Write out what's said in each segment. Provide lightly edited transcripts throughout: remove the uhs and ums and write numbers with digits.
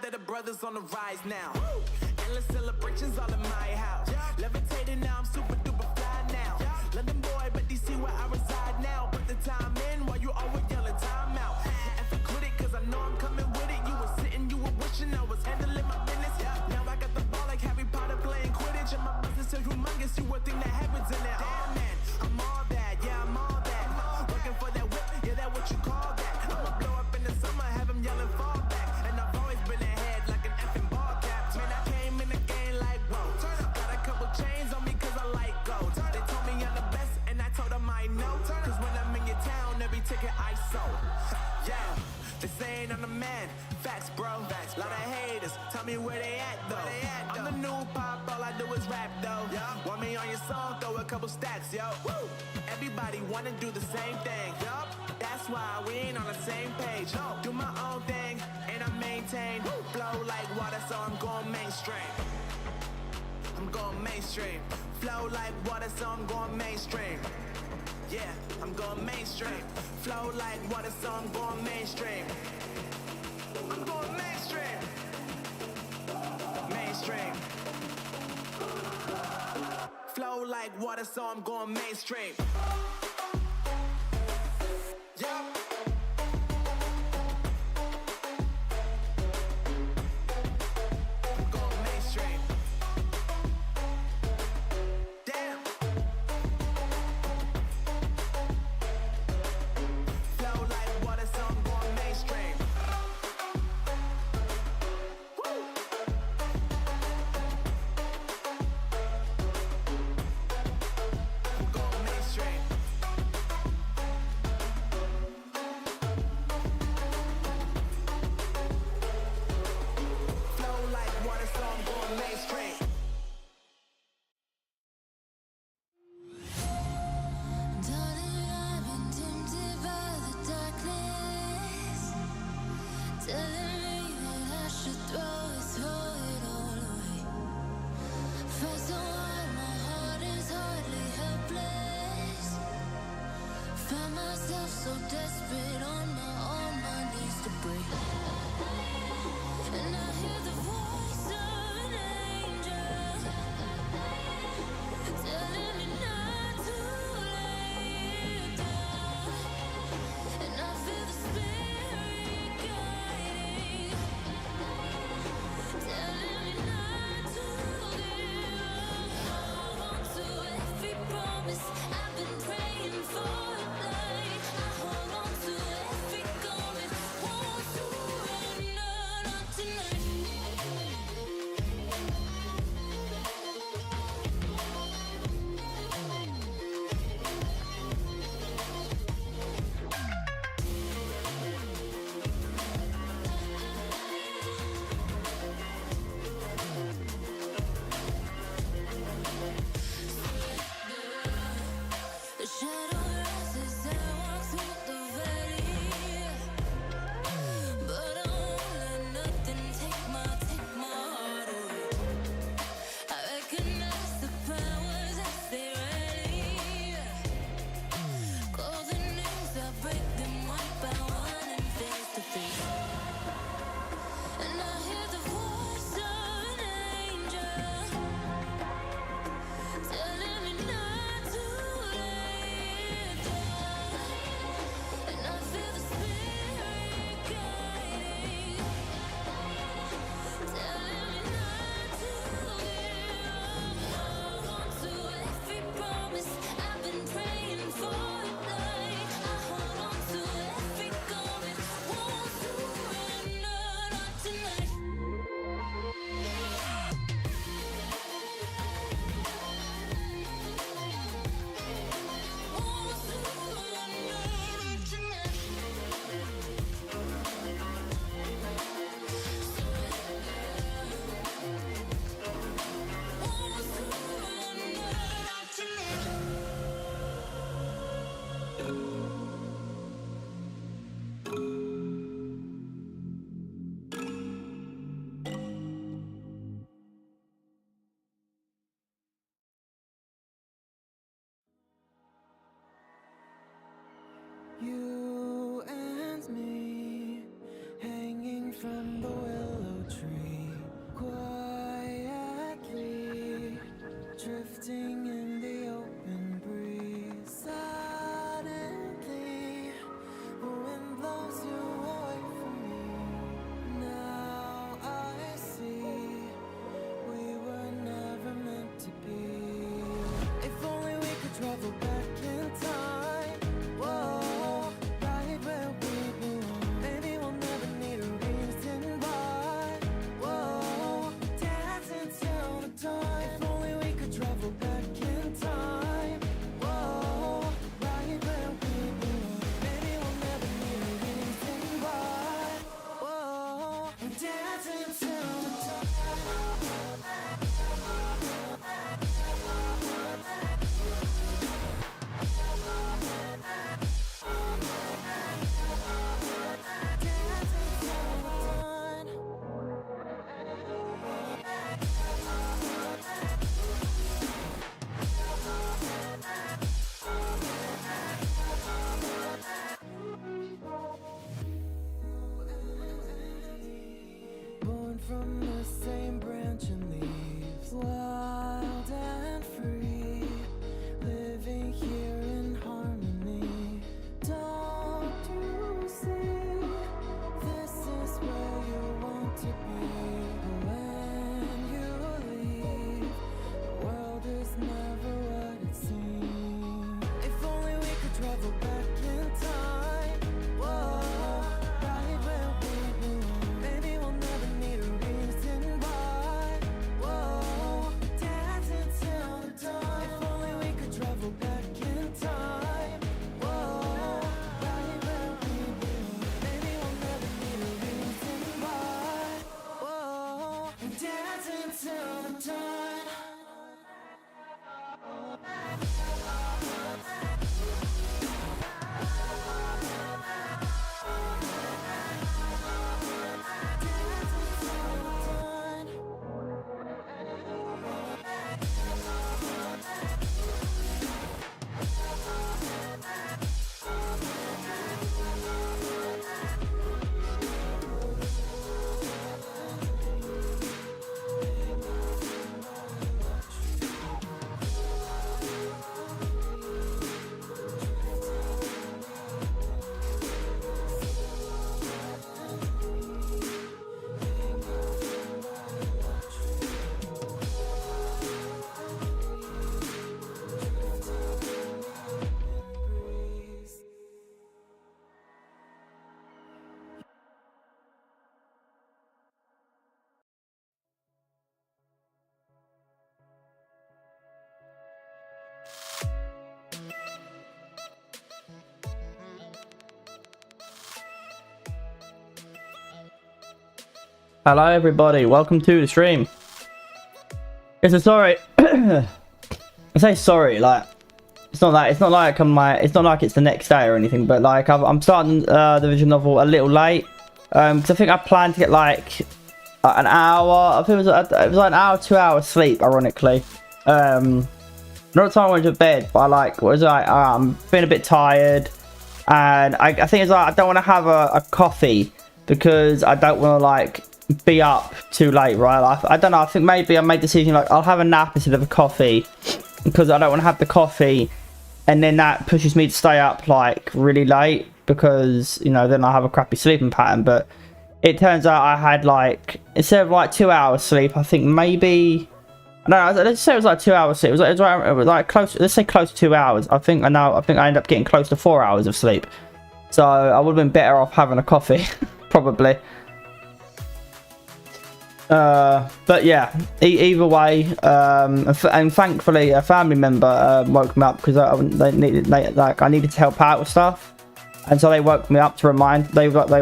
that the brothers on the rise now. Endless celebrations all in my house. Levitating now, I'm super duper fly now. London boy, but DC where I reside now. Put the time in while you always yelling time out. And for quit it, cause I know I'm coming with it. You were sitting, you were wishing I was handling my business. Now I got the ball like Harry Potter playing Quidditch. And my business is humongous, you would think that happens in there. Damn man, I'm all that, yeah, I'm all that. Working for that whip, yeah, that what you call that. I'ma blow up in the summer, have him yelling fall back. And I've always been ahead like an effing ball cap. Man, I came in the game like, whoa. Got a couple chains on me cause I like gold. They told me I'm the best and I told them I know. Cause when I'm in your town, every ticket I sold. Yeah, they saying I'm the man. Facts, bro. Lot of haters, tell me where they at though. I'm the new pop, all I do is rap though. Want me on your song, throw a couple stacks, yo. Woo! Everybody wanna do the same thing. Yup, that's why we ain't on the same page. Do my own thing, and I maintain. Flow like water, so I'm going mainstream. I'm going mainstream. Flow like water, so I'm going mainstream. Yeah, I'm going mainstream. Flow like water, so I'm going mainstream. I'm going mainstream. Mainstream. Flow like water, so I'm going mainstream. Yeah. I'm going mainstream. Damn. Flow like water, so I'm going mainstream. So desperate on my knees to break. And I hear the voice of an angel telling me not to lay down. And I feel the spirit guiding, telling me not to give up. Hold on to every promise I've been praying for. You and me, hanging from the willow tree. drifting in the open breeze. Suddenly, the wind blows you away from me. Now I see we were never meant to be. If only we could travel back in time. Whoa, right where we belong. Maybe we'll never need a reason why. Whoa, dancing till the dawn. If only we could travel back in time. Whoa, right where we belong. Maybe we'll never need a reason why. Whoa, dancing till the dawn. Born from the same branch and leaves, wild and free, living here in harmony. Don't you see? This is where you want to be. When you leave, the world is never what it seems. If only we could travel back in time. Whoa, right where we belong. Maybe we'll never need a reason why. Whoa, dancing till the dawn. If only we could travel back in time. Whoa, right where we belong. Maybe we'll never need a reason why. Whoa, dancing till the dawn. Hello everybody, welcome to the stream. It's a sorry. I say sorry, like it's not like it's not like it's the next day or anything, but like I'm starting the visual novel a little late. Because I think I planned to get like an hour. I think it was like an hour, 2 hours sleep, ironically. Not the time I went to bed, but I'm feeling a bit tired, and I think it's like I don't want to have a coffee because I don't want to like be up too late, right? I don't know, I think maybe I made the decision like I'll have a nap instead of a coffee because I don't want to have the coffee and then that pushes me to stay up like really late because, you know, then I have a crappy sleeping pattern. But it turns out I had like, instead of like 2 hours sleep, I think maybe, no, let's say it was like 2 hours sleep. It was like close, let's say close to 2 hours. I think I ended up getting close to 4 hours of sleep. So I would have been better off having a coffee, probably. But yeah, either way, and thankfully a family member woke me up because I needed to help out with stuff, and so they woke me up to remind. They woke me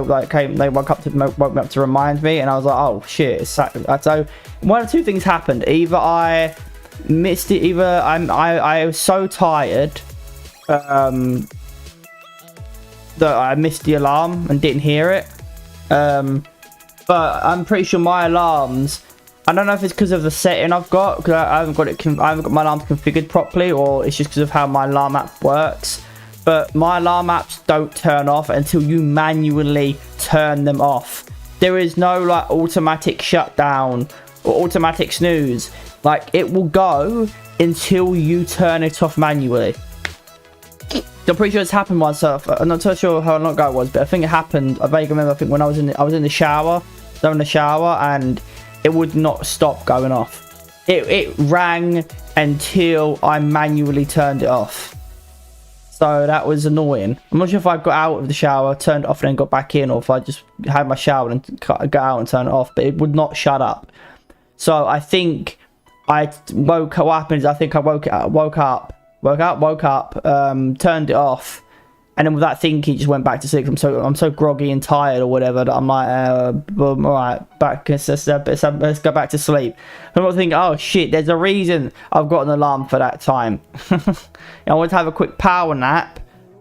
up to remind me, and I was like, oh shit, it's Saturday. So one of two things happened: either I missed it, either I was so tired that I missed the alarm and didn't hear it. But I'm pretty sure my alarms, I don't know if it's because of the setting I've got, because I haven't got my alarms configured properly, or it's just because of how my alarm app works. But my alarm apps don't turn off until you manually turn them off. There is no like automatic shutdown or automatic snooze. Like it will go until you turn it off manually. I'm pretty sure it's happened once. I'm not too sure how long ago it was, but I think it happened. I vaguely remember. I think when I was in the shower, and it would not stop going off. It rang until I manually turned it off. So that was annoying. I'm not sure if I got out of the shower, turned it off, and then got back in, or if I just had my shower and got out and turned it off. But it would not shut up. So I think I woke up. What happened is I think I woke up, turned it off, and then with that thinking, just went back to sleep. I'm so groggy and tired or whatever that I'm like, all right, back. Let's go back to sleep. And I'm thinking, oh shit, there's a reason I've got an alarm for that time. I want to have a quick power nap,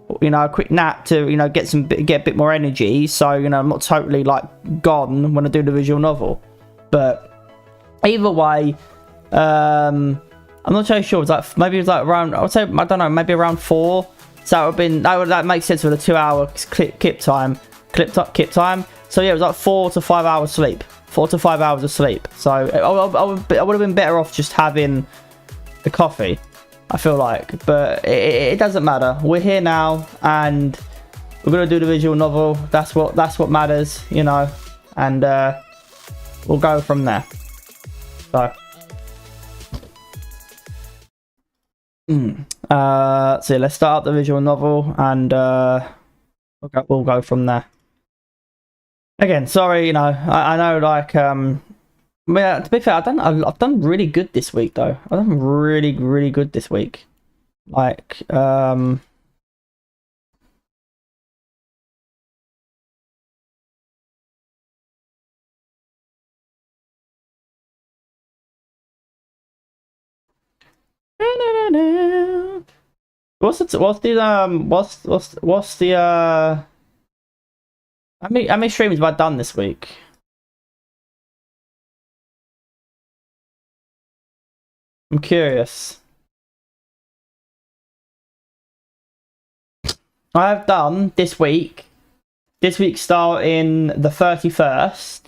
a quick nap to get a bit more energy. So I'm not totally like gone when I do the visual novel. But either way, I'm not so sure. Maybe it was like around. I would say, I don't know, maybe around 4. So that makes sense with a 2-hour clip time. So yeah, it was like 4 to 5 hours sleep. 4 to 5 hours of sleep. So I would have been better off just having the coffee, I feel like. But it doesn't matter. We're here now, and we're gonna do the visual novel. That's what matters, and we'll go from there. So. So let's start up the visual novel, and we'll go from there. Again, sorry, I know, like, yeah, to be fair, I've done really good this week, though. I've done really, really good this week. Like, What's the how many streams have I done this week? I'm curious. I have done this week starting the 31st.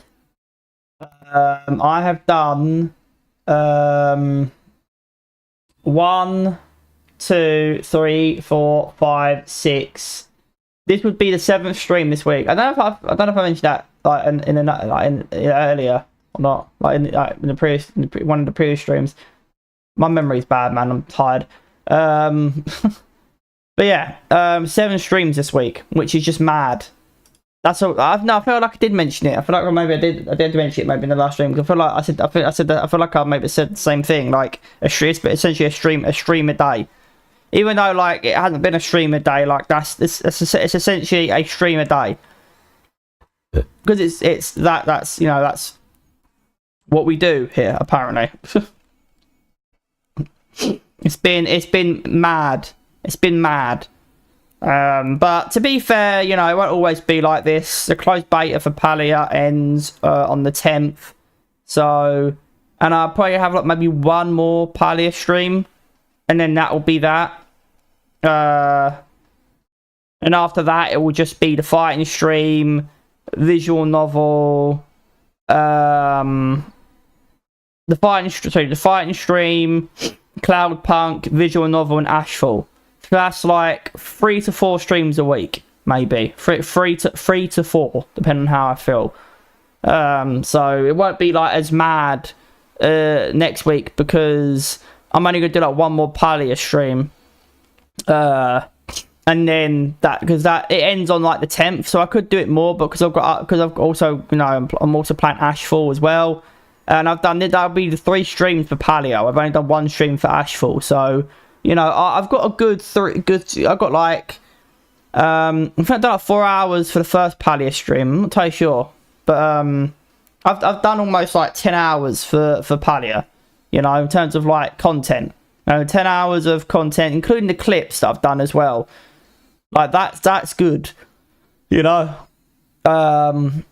I have done 1, 2, 3, 4, 5, 6. This would be the 7th stream this week. I don't know if I mentioned that like in earlier or not, like in the previous one of the previous streams. My memory's bad, man. I'm tired. But yeah, 7 streams this week, which is just mad. That's all. I feel like I did mention it. I feel like maybe I did mention it maybe in the last stream. I feel like I feel like I maybe said the same thing. Like it's essentially a stream a day. Even though like it hasn't been a stream a day, like it's essentially a stream a day. Because that's what we do here apparently. It's been mad. It's been mad. But to be fair, it won't always be like this. The closed beta for Palia ends on the 10th. So, and I'll probably have like maybe one more Palia stream, and then that will be that. And after that, it will just be the fighting stream, visual novel, the fighting stream, Cloudpunk, visual novel, and Ashfall. So that's like 3 to 4 streams a week, maybe 3 to 4, depending on how I feel. So it won't be like as mad next week because I'm only gonna do like one more Palia stream, and then because it ends on like the 10th, so I could do it more, but because I've also I'm also playing Ashfall as well, and that'll be the 3 streams for Palio. I've only done 1 stream for Ashfall, so I've got a good I've got like in fact I've done like 4 hours for the first Palia stream. I'm not totally sure, but I've done almost like 10 hours for Palia, in terms of like content. 10 hours of content, including the clips that I've done as well. Like that's good, I've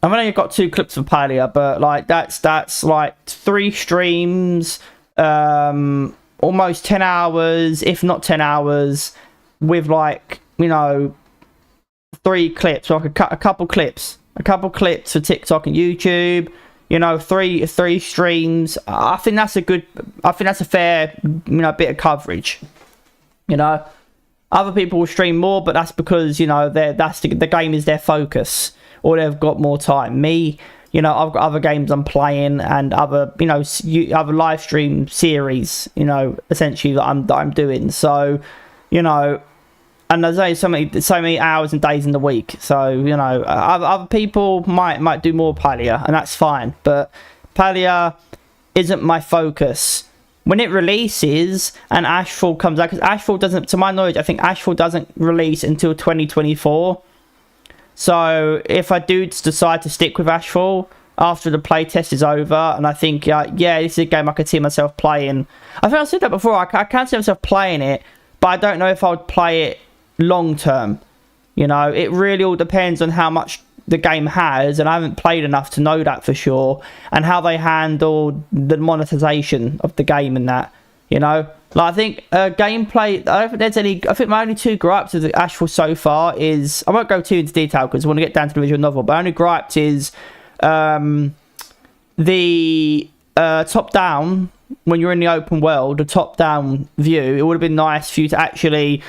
only got 2 clips for Palia, but like that's like 3 streams, almost 10 hours, if not 10 hours, with like 3 clips, like a couple clips for TikTok and YouTube, you know, three streams. I think that's a fair, you know, bit of coverage. You know, other people will stream more, but that's because, you know, the game is their focus, or they've got more time. Me, you know, I've got other games I'm playing and other, you know, other live stream series, you know, essentially that I'm doing. So, you know, and there's only so many hours and days in the week. So, you know, other people might do more Palia, and that's fine. But Palia isn't my focus. When it releases and Ashfall comes out, because Ashfall doesn't, to my knowledge, I think Ashfall doesn't release until 2024. So if I do decide to stick with Ashfall after the playtest is over, and I think, yeah, this is a game I could see myself playing. I think I said that before, I can't see myself playing it, but I don't know if I would play it long term. You know, it really all depends on how much the game has, and I haven't played enough to know that for sure, and how they handle the monetization of the game and that, you know. Like, I think gameplay, I don't think there's any, I think my only two gripes of the Ashfall so far is, I won't go too into detail because I want to get down to the visual novel, but my only gripes is the top down, when you're in the open world, the top down view, it would have been nice for you to actually,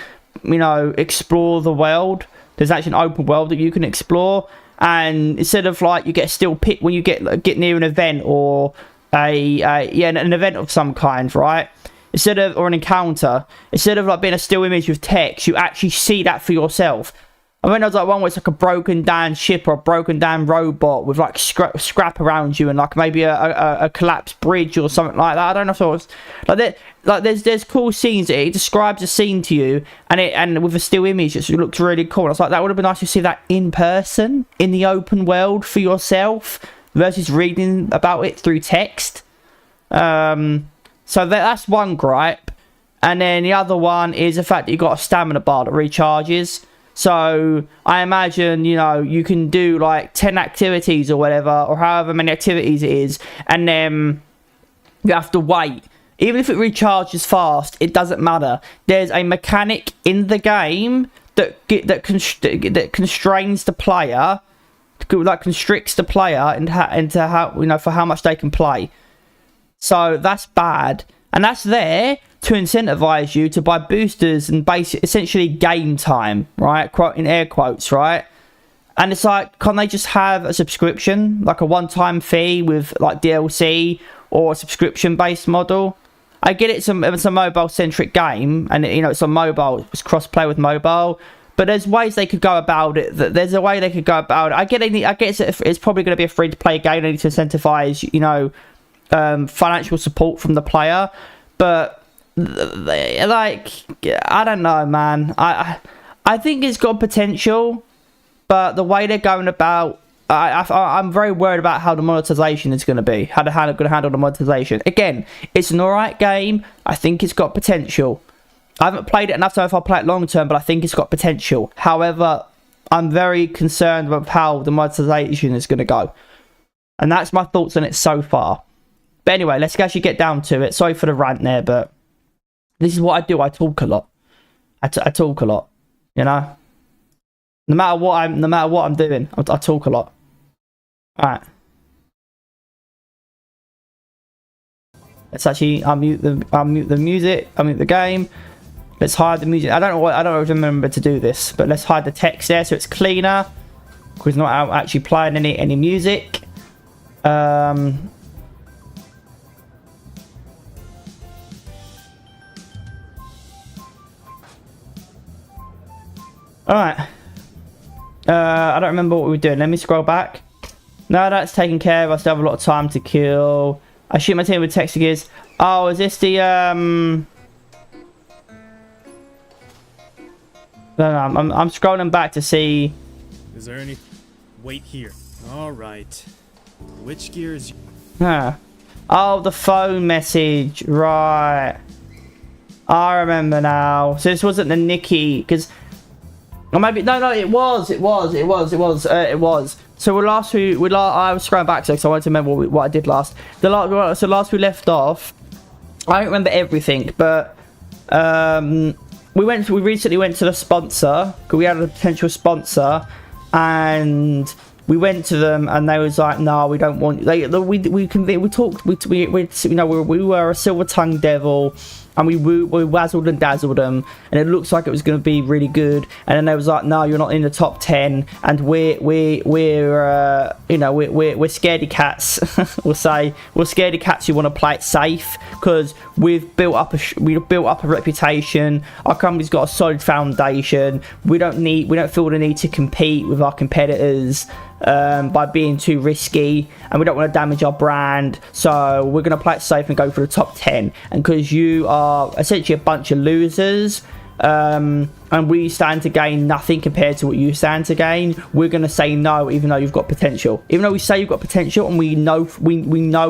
you know, explore the world. There's actually an open world that you can explore, and instead of like you get still pick when you get near an event or an event of some kind, right? Instead of, or an encounter, instead of like being a still image with text, you actually see that for yourself. I mean, there's like one where it's like a broken down ship or a broken down robot with like scrap around you, and like maybe a collapsed bridge or something like that. I don't know if it was like that. Like there's cool scenes. It describes a scene to you, and with a still image, it looks really cool. And it's like, that would have been nice to see that in person in the open world for yourself versus reading about it through text. So that's one gripe. And then the other one is the fact that you've got a stamina bar that recharges. So I imagine, you know, you can do like 10 activities or whatever, or however many activities it is, and then you have to wait. Even if it recharges fast, it doesn't matter. There's a mechanic in the game that constrains the player, that constricts the player into how, you know, for how much they can play. So that's bad, and that's there to incentivize you to buy boosters and essentially game time, right? Quote in air quotes, right? And it's like, can't they just have a subscription, like a one-time fee with like DLC, or a subscription-based model? I get it's a mobile-centric game, and you know it's on mobile, it's cross-play with mobile. But there's ways they could go about it. There's a way they could go about it. I get it's probably going to be a free-to-play game. They need to incentivize, you know, financial support from the player, but like, I don't know, man. I think it's got potential, but the way they're going about, I'm very worried about how the monetization is going to be, how they're going to handle the monetization. Again, it's an alright game. I think it's got potential. I haven't played it enough to know if I'll play it long term, but I think it's got potential. However, I'm very concerned with how the monetization is going to go, and that's my thoughts on it so far. But anyway, let's actually get down to it. Sorry for the rant there, but this is what I do. I talk a lot. I talk a lot, you know. No matter what I'm doing, I talk a lot. All right. Let's actually unmute the music. Unmute the game. Let's hide the music. I don't remember to do this, but let's hide the text there so it's cleaner. Because we're not actually playing any music. Alright. I don't remember what we were doing. Let me scroll back. No, that's taken care of. I still have a lot of time to kill. I shoot my team with Texture Gears. Oh, is this the No, I'm scrolling back to see. Is there any? Wait here. All right. Which gear is? Huh. Oh, the phone message. Right. I remember now. So this wasn't the Nikki, because. Or maybe no, it was. So I was scrolling back so I wanted to remember what I did last. So last we left off, I don't remember everything, but we recently went to the sponsor because we had a potential sponsor, and we went to them and they was like, no, we don't want. We talked. We you know, we were a silver tongue devil, and we wazzled and dazzled them, and it looks like it was going to be really good. And then they was like, no, you're not in the top 10, and we're you know, we're scaredy cats. We'll say we're scaredy cats who want to play it safe, because we've built up a reputation. Our company's got a solid foundation. We don't feel the need to compete with our competitors by being too risky, and we don't want to damage our brand, so we're going to play it safe and go for the top 10. And because you are essentially a bunch of losers, and we stand to gain nothing compared to what you stand to gain, we're going to say no, even though you've got potential. Even though we say you've got potential, and we know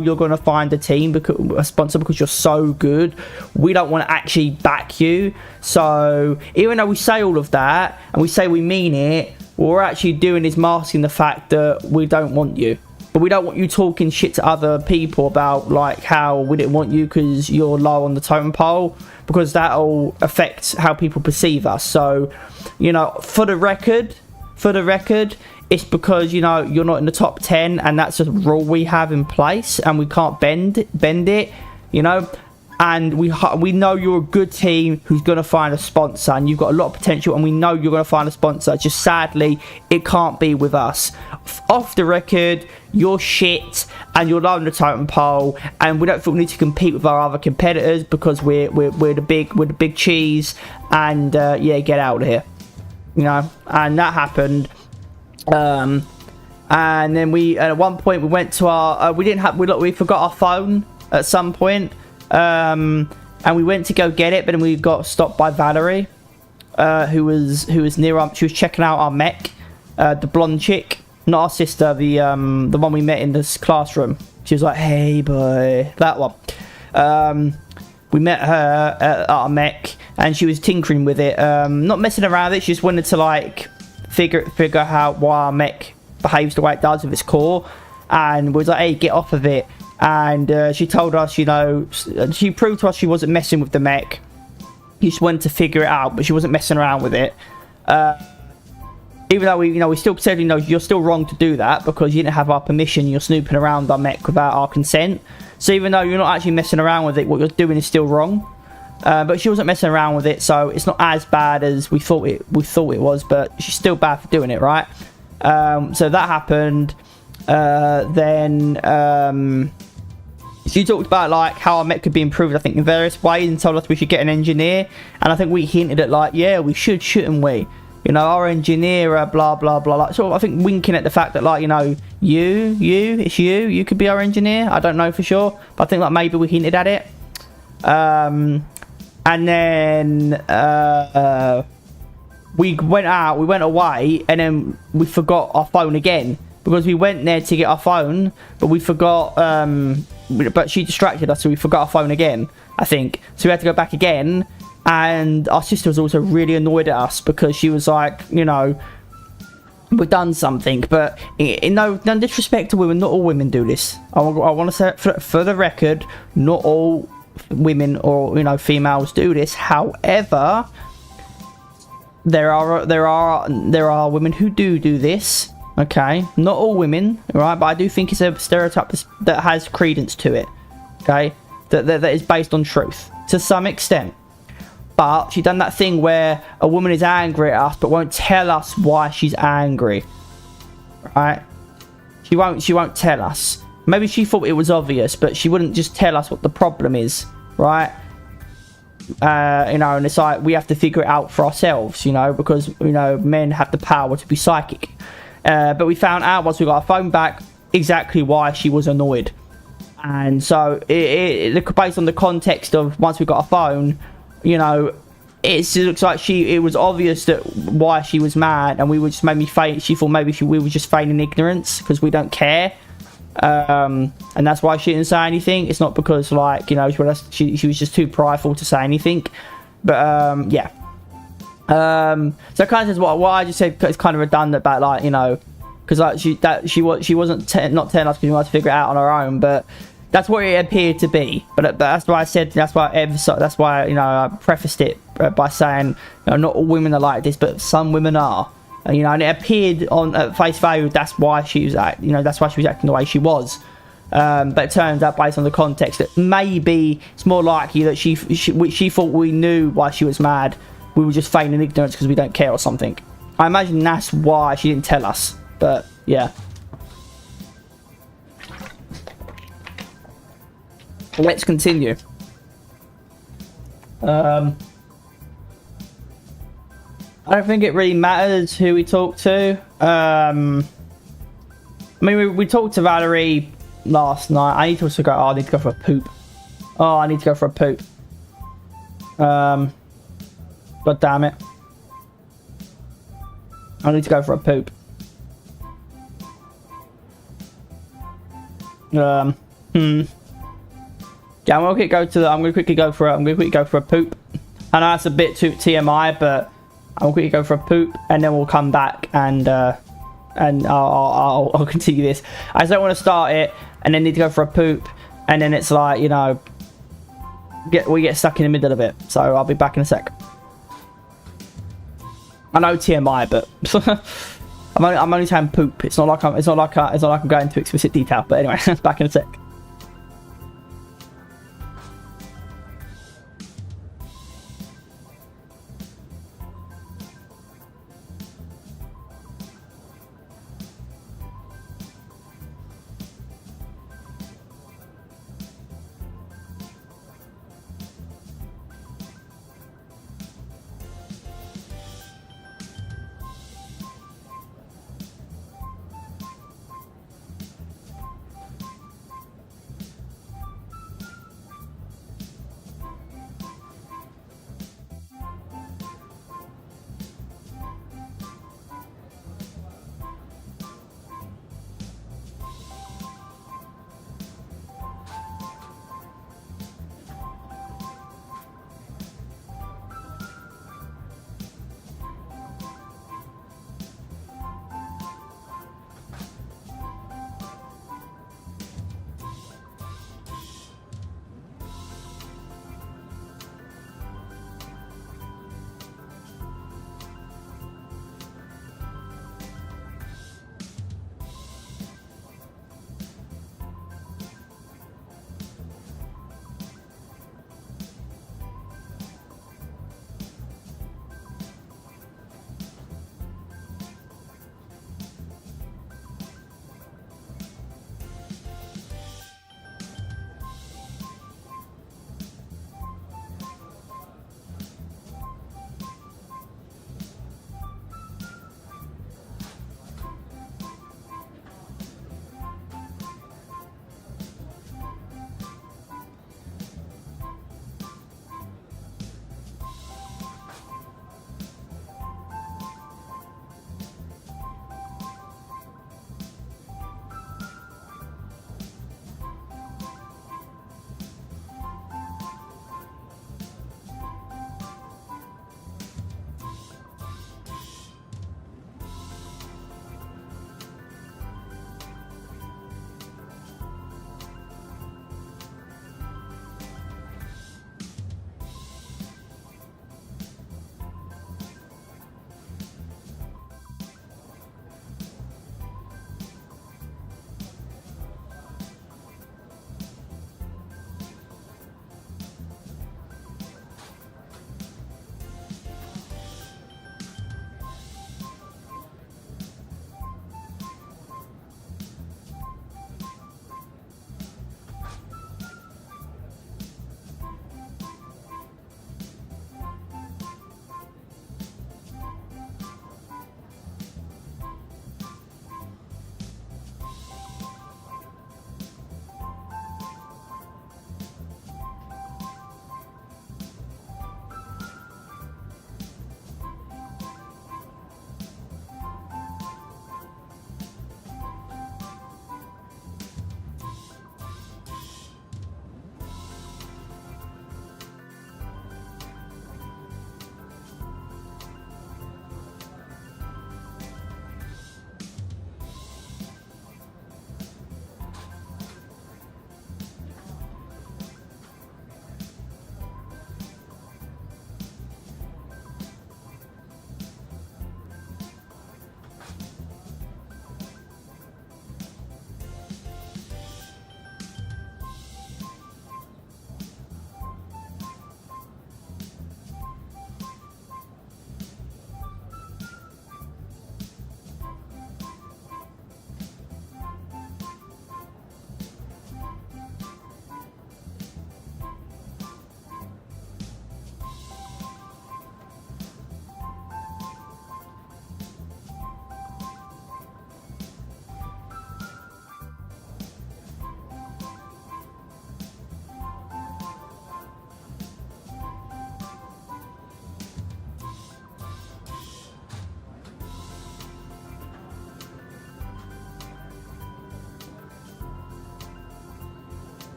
you're going to find a team, a sponsor, because you're so good, we don't want to actually back you. So even though we say all of that and we say we mean it, what we're actually doing is masking the fact that we don't want you. But we don't want you talking shit to other people about like how we didn't want you because you're low on the totem pole, because that'll affect how people perceive us. So, you know, for the record, it's because, you know, you're not in the top 10, and that's a rule we have in place, and we can't bend it, you know. And we know you're a good team who's going to find a sponsor, and you've got a lot of potential, and we know you're going to find a sponsor. Just sadly, it can't be with us. Off the record, you're shit, and you're low on the totem pole, and we don't feel we need to compete with our other competitors, because we're the big cheese, and yeah, get out of here, you know. And that happened. And then at one point we went to our we forgot our phone at some point. And we went to go get it, but then we got stopped by Valerie, who was near our. She was checking out our mech, the blonde chick, not our sister, the one we met in this classroom. She was like, "Hey, boy," that one. We met her at our mech, and she was tinkering with it, not messing around with it. She just wanted to like figure out why our mech behaves the way it does with its core, and was like, "Hey, get off of it." And she told us, you know, she proved to us she wasn't messing with the mech. She just wanted to figure it out, but she wasn't messing around with it. Even though we still said, you know, you're still wrong to do that because you didn't have our permission. You're snooping around our mech without our consent. So even though you're not actually messing around with it, what you're doing is still wrong. But she wasn't messing around with it, so it's not as bad as we thought it was. But she's still bad for doing it, right? So that happened. Then she talked about like how our mech could be improved, I think, in various ways, and told us we should get an engineer. And I think we hinted at like, yeah, we should, shouldn't we? You know, our engineer, blah blah blah. Like, so I think winking at the fact that like, you know, it's you could be our engineer. I don't know for sure, but I think like maybe we hinted at it. And then we went away, and then we forgot our phone again. Because we went there to get our phone, but we forgot, but she distracted us, so we forgot our phone again, I think. So we had to go back again, and our sister was also really annoyed at us, because she was like, you know, we've done something. But no disrespect to women, not all women do this. I want to say, for the record, not all women or, you know, females do this. However, there are women who do this. Okay, not all women, right? But I do think it's a stereotype that has credence to it. Okay, that is based on truth to some extent. But she done that thing where a woman is angry at us, but won't tell us why she's angry. Right? She won't tell us. Maybe she thought it was obvious, but she wouldn't just tell us what the problem is. Right? You know, and it's like we have to figure it out for ourselves. You know, because you know men have the power to be psychic. But we found out once we got our phone back exactly why she was annoyed, and so it based on the context of once we got our phone, you know, it looks like it was obvious that why she was mad, and we were just she thought maybe we were just feigning ignorance because we don't care, and that's why she didn't say anything. It's not because like, you know, she was just too prideful to say anything, but yeah. So it kind of says what I just said. It's kind of redundant about like, you know, because like she wasn't not telling us because we wanted to figure it out on our own, but that's what it appeared to be. But that's why I said that's why you know I prefaced it by saying, you know, not all women are like this, but some women are. You know, and it appeared on at face value that's why she was that's why she was acting the way she was. But it turns out, based on the context, that maybe it's more likely that she thought we knew why she was mad. We were just feigning ignorance because we don't care or something. I imagine that's why she didn't tell us. But yeah. Let's continue. I don't think it really matters who we talk to. I mean, we talked to Valerie last night. I need to also go. Oh, I need to go for a poop. Oh, I need to go for a poop. God damn it. I need to go for a poop. Yeah, I'm gonna quickly go for a poop. I know that's a bit too TMI, but I'll quickly go for a poop, and then we'll come back and I'll continue this. I just don't want to start it and then need to go for a poop, and then it's like, you know, we get stuck in the middle of it. So I'll be back in a sec. I know TMI, but I'm only saying poop. It's not like I'm going into explicit detail. But anyway, back in a sec.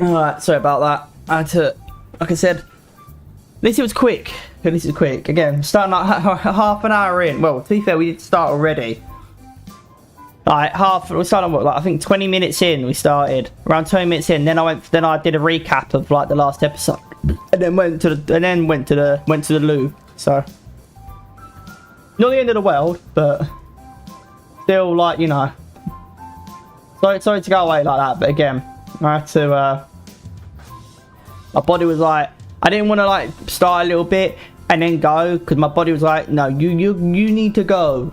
Alright, sorry about that. I had to, like I said, at least it was quick. At least it was quick. Again, starting like half an hour in. Well, to be fair, we did start already. Like we started what, like I think 20 minutes in we started. Around 20 minutes in, then I did a recap of like the last episode. And then went to the loo. So not the end of the world, but still like, you know. Sorry to go away like that, but again, I had to my body was like, I didn't want to like start a little bit and then go, because my body was like, no, you need to go.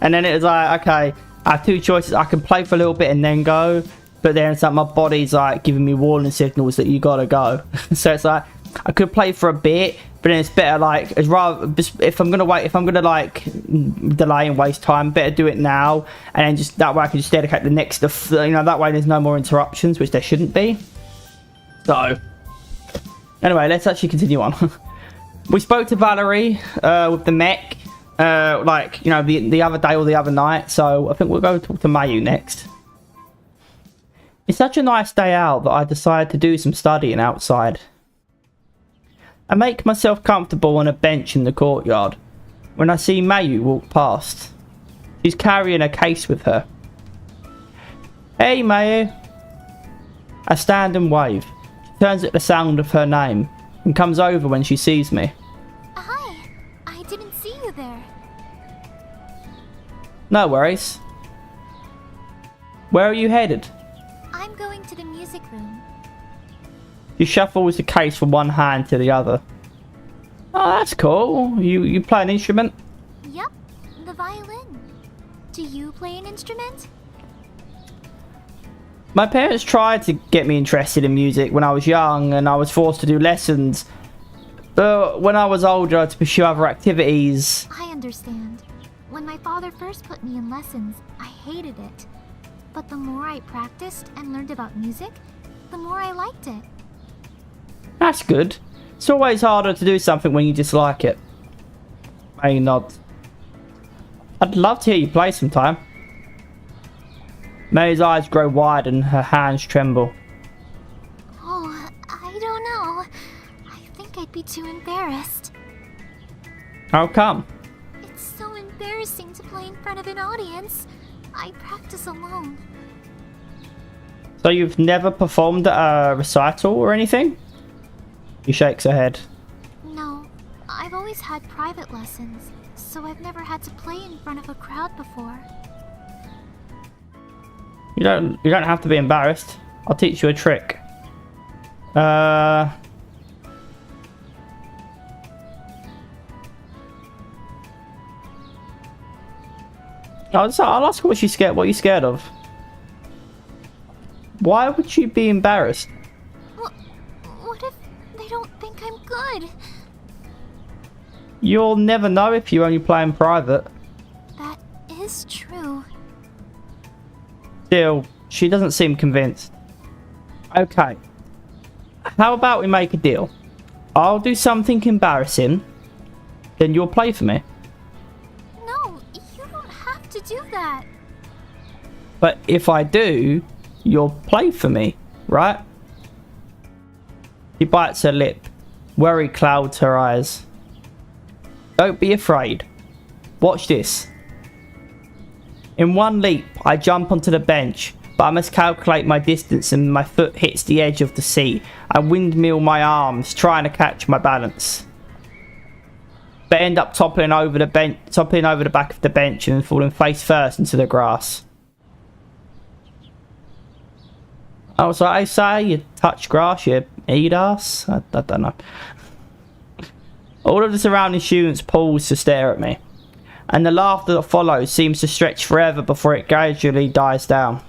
And then it was like, okay, I have two choices. I can play for a little bit and then go, but then it's like my body's like giving me warning signals that you gotta go. So it's like I could play for a bit, but then it's better like, it's rather, if I'm gonna like delay and waste time, better do it now, and then just that way I can just dedicate the next, you know, that way there's no more interruptions, which there shouldn't be. So anyway, let's actually continue on. We spoke to Valerie with the mech, like, you know, the other day or the other night, so I think we'll go talk to Mayu next. It's such a nice day out that I decided to do some studying outside. I make myself comfortable on a bench in the courtyard when I see Mayu walk past. She's carrying a case with her. Hey Mayu. I stand and wave. She turns at the sound of her name and comes over when she sees me. Hi, I didn't see you there. No worries. Where are you headed? I'm going to the music room. She shuffles the case from one hand to the other. Oh, that's cool. You play an instrument? Yep, the violin. Do you play an instrument? My parents tried to get me interested in music when I was young, and I was forced to do lessons. But when I was older, to pursue other activities... I understand. When my father first put me in lessons, I hated it. But the more I practiced and learned about music, the more I liked it. That's good. It's always harder to do something when you dislike it. May nod. I'd love to hear you play sometime. May's eyes grow wide and her hands tremble. Oh, I don't know. I think I'd be too embarrassed. How come? It's so embarrassing to play in front of an audience. I practice alone. So you've never performed at a recital or anything? She shakes her head. No, I've always had private lessons, so I've never had to play in front of a crowd before. You don't have to be embarrassed. I'll teach you a trick. I'll ask her what she's scared. What are you scared of? Why would you be embarrassed? What if they don't think I'm good? You'll never know if you only play in private. That is true. Still, she doesn't seem convinced. Okay. How about we make a deal? I'll do something embarrassing, then you'll play for me. No, you don't have to do that. But if I do, you'll play for me, right? She bites her lip. Worry clouds her eyes. Don't be afraid. Watch this. In one leap, I jump onto the bench, but I must calculate my distance and my foot hits the edge of the seat. I windmill my arms, trying to catch my balance, but end up toppling over the back of the bench and falling face first into the grass. I was like, I say, you touch grass, you eat ass? I don't know. All of the surrounding students pause to stare at me, and the laughter that follows seems to stretch forever before it gradually dies down.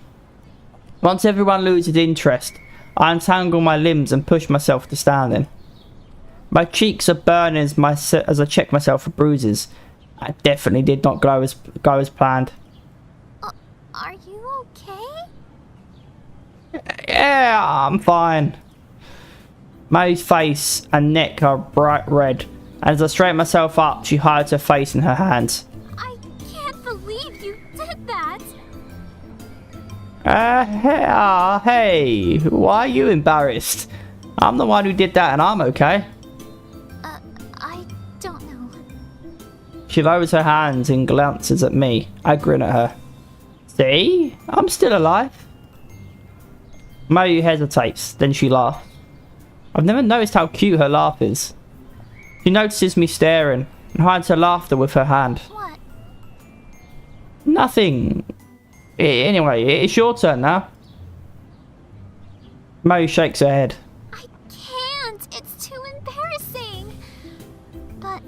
Once everyone loses interest, I untangle my limbs and push myself to standing. My cheeks are burning as I check myself for bruises. I definitely did not go as planned. Are you okay? Yeah, I'm fine. May's face and neck are bright red. As I straighten myself up, she hides her face in her hands. I can't believe you did that. Hey, why are you embarrassed? I'm the one who did that and I'm okay. I don't know. She lowers her hands and glances at me. I grin at her. See? I'm still alive. Mayu hesitates, then she laughs. I've never noticed how cute her laugh is. She notices me staring and hides her laughter with her hand. What? Nothing. Anyway, it's your turn now. Mayu shakes her head. I can't. It's too embarrassing. But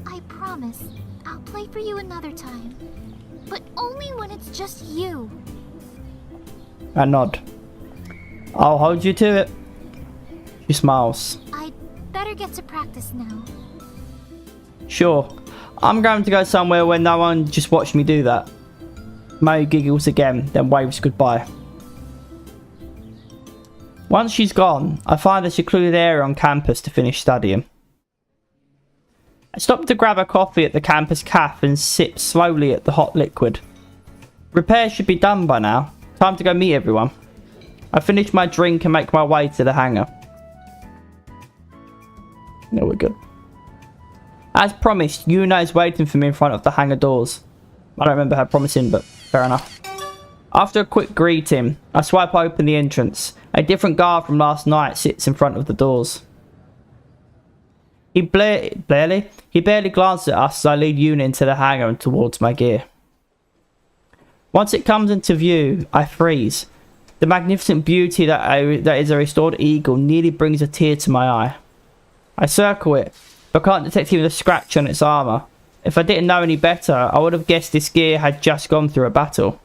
I promise I'll play for you another time. But only when it's just you. I nod. I'll hold you to it. She smiles. I'd better get to practice now. Sure. I'm going to go somewhere where no one just watched me do that. Mayu giggles again, then waves goodbye. Once she's gone, I find a secluded area on campus to finish studying. I stop to grab a coffee at the campus cafe and sip slowly at the hot liquid. Repairs should be done by now. Time to go meet everyone. I finish my drink and make my way to the hangar. No, we're good. As promised, Yuna is waiting for me in front of the hangar doors. I don't remember her promising, but fair enough. After a quick greeting, I swipe open the entrance. A different guard from last night sits in front of the doors. He barely glances at us as I lead Yuna into the hangar and towards my gear. Once it comes into view, I freeze. The magnificent beauty that is a restored eagle nearly brings a tear to my eye. I circle it, but can't detect even a scratch on its armour. If I didn't know any better, I would have guessed this gear had just gone through a battle.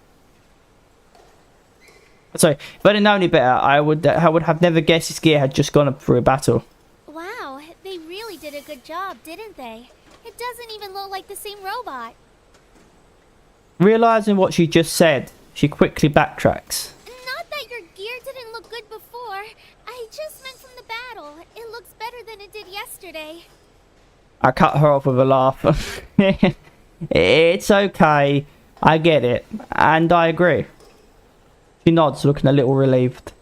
Sorry, if I didn't know any better, I would have never guessed this gear had just gone through a battle. Wow, they really did a good job, didn't they? It doesn't even look like the same robot. Realising what she just said, she quickly backtracks. Not that your gear didn't look good before. I just meant from the battle. It looks better than it did yesterday. I cut her off with a laugh. It's okay. I get it. And I agree. She nods, looking a little relieved.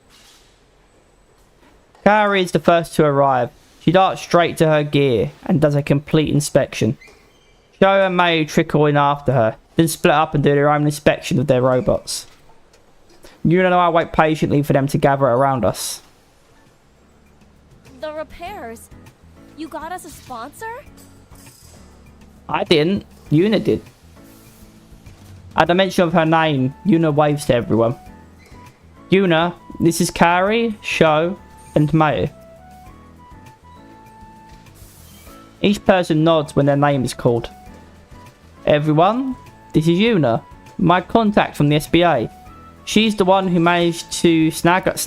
Kaori is the first to arrive. She darts straight to her gear and does a complete inspection. Sho and Mayu trickle in after her, then split up and do their own inspection of their robots. Yuna and I wait patiently for them to gather around us. The repairs. You got us a sponsor? I didn't. Yuna did. At the mention of her name, Yuna waves to everyone. Yuna, this is Kaori, Sho, and Mayu. Each person nods when their name is called. Everyone, this is Yuna, my contact from the SBA. She's the one who managed to snag us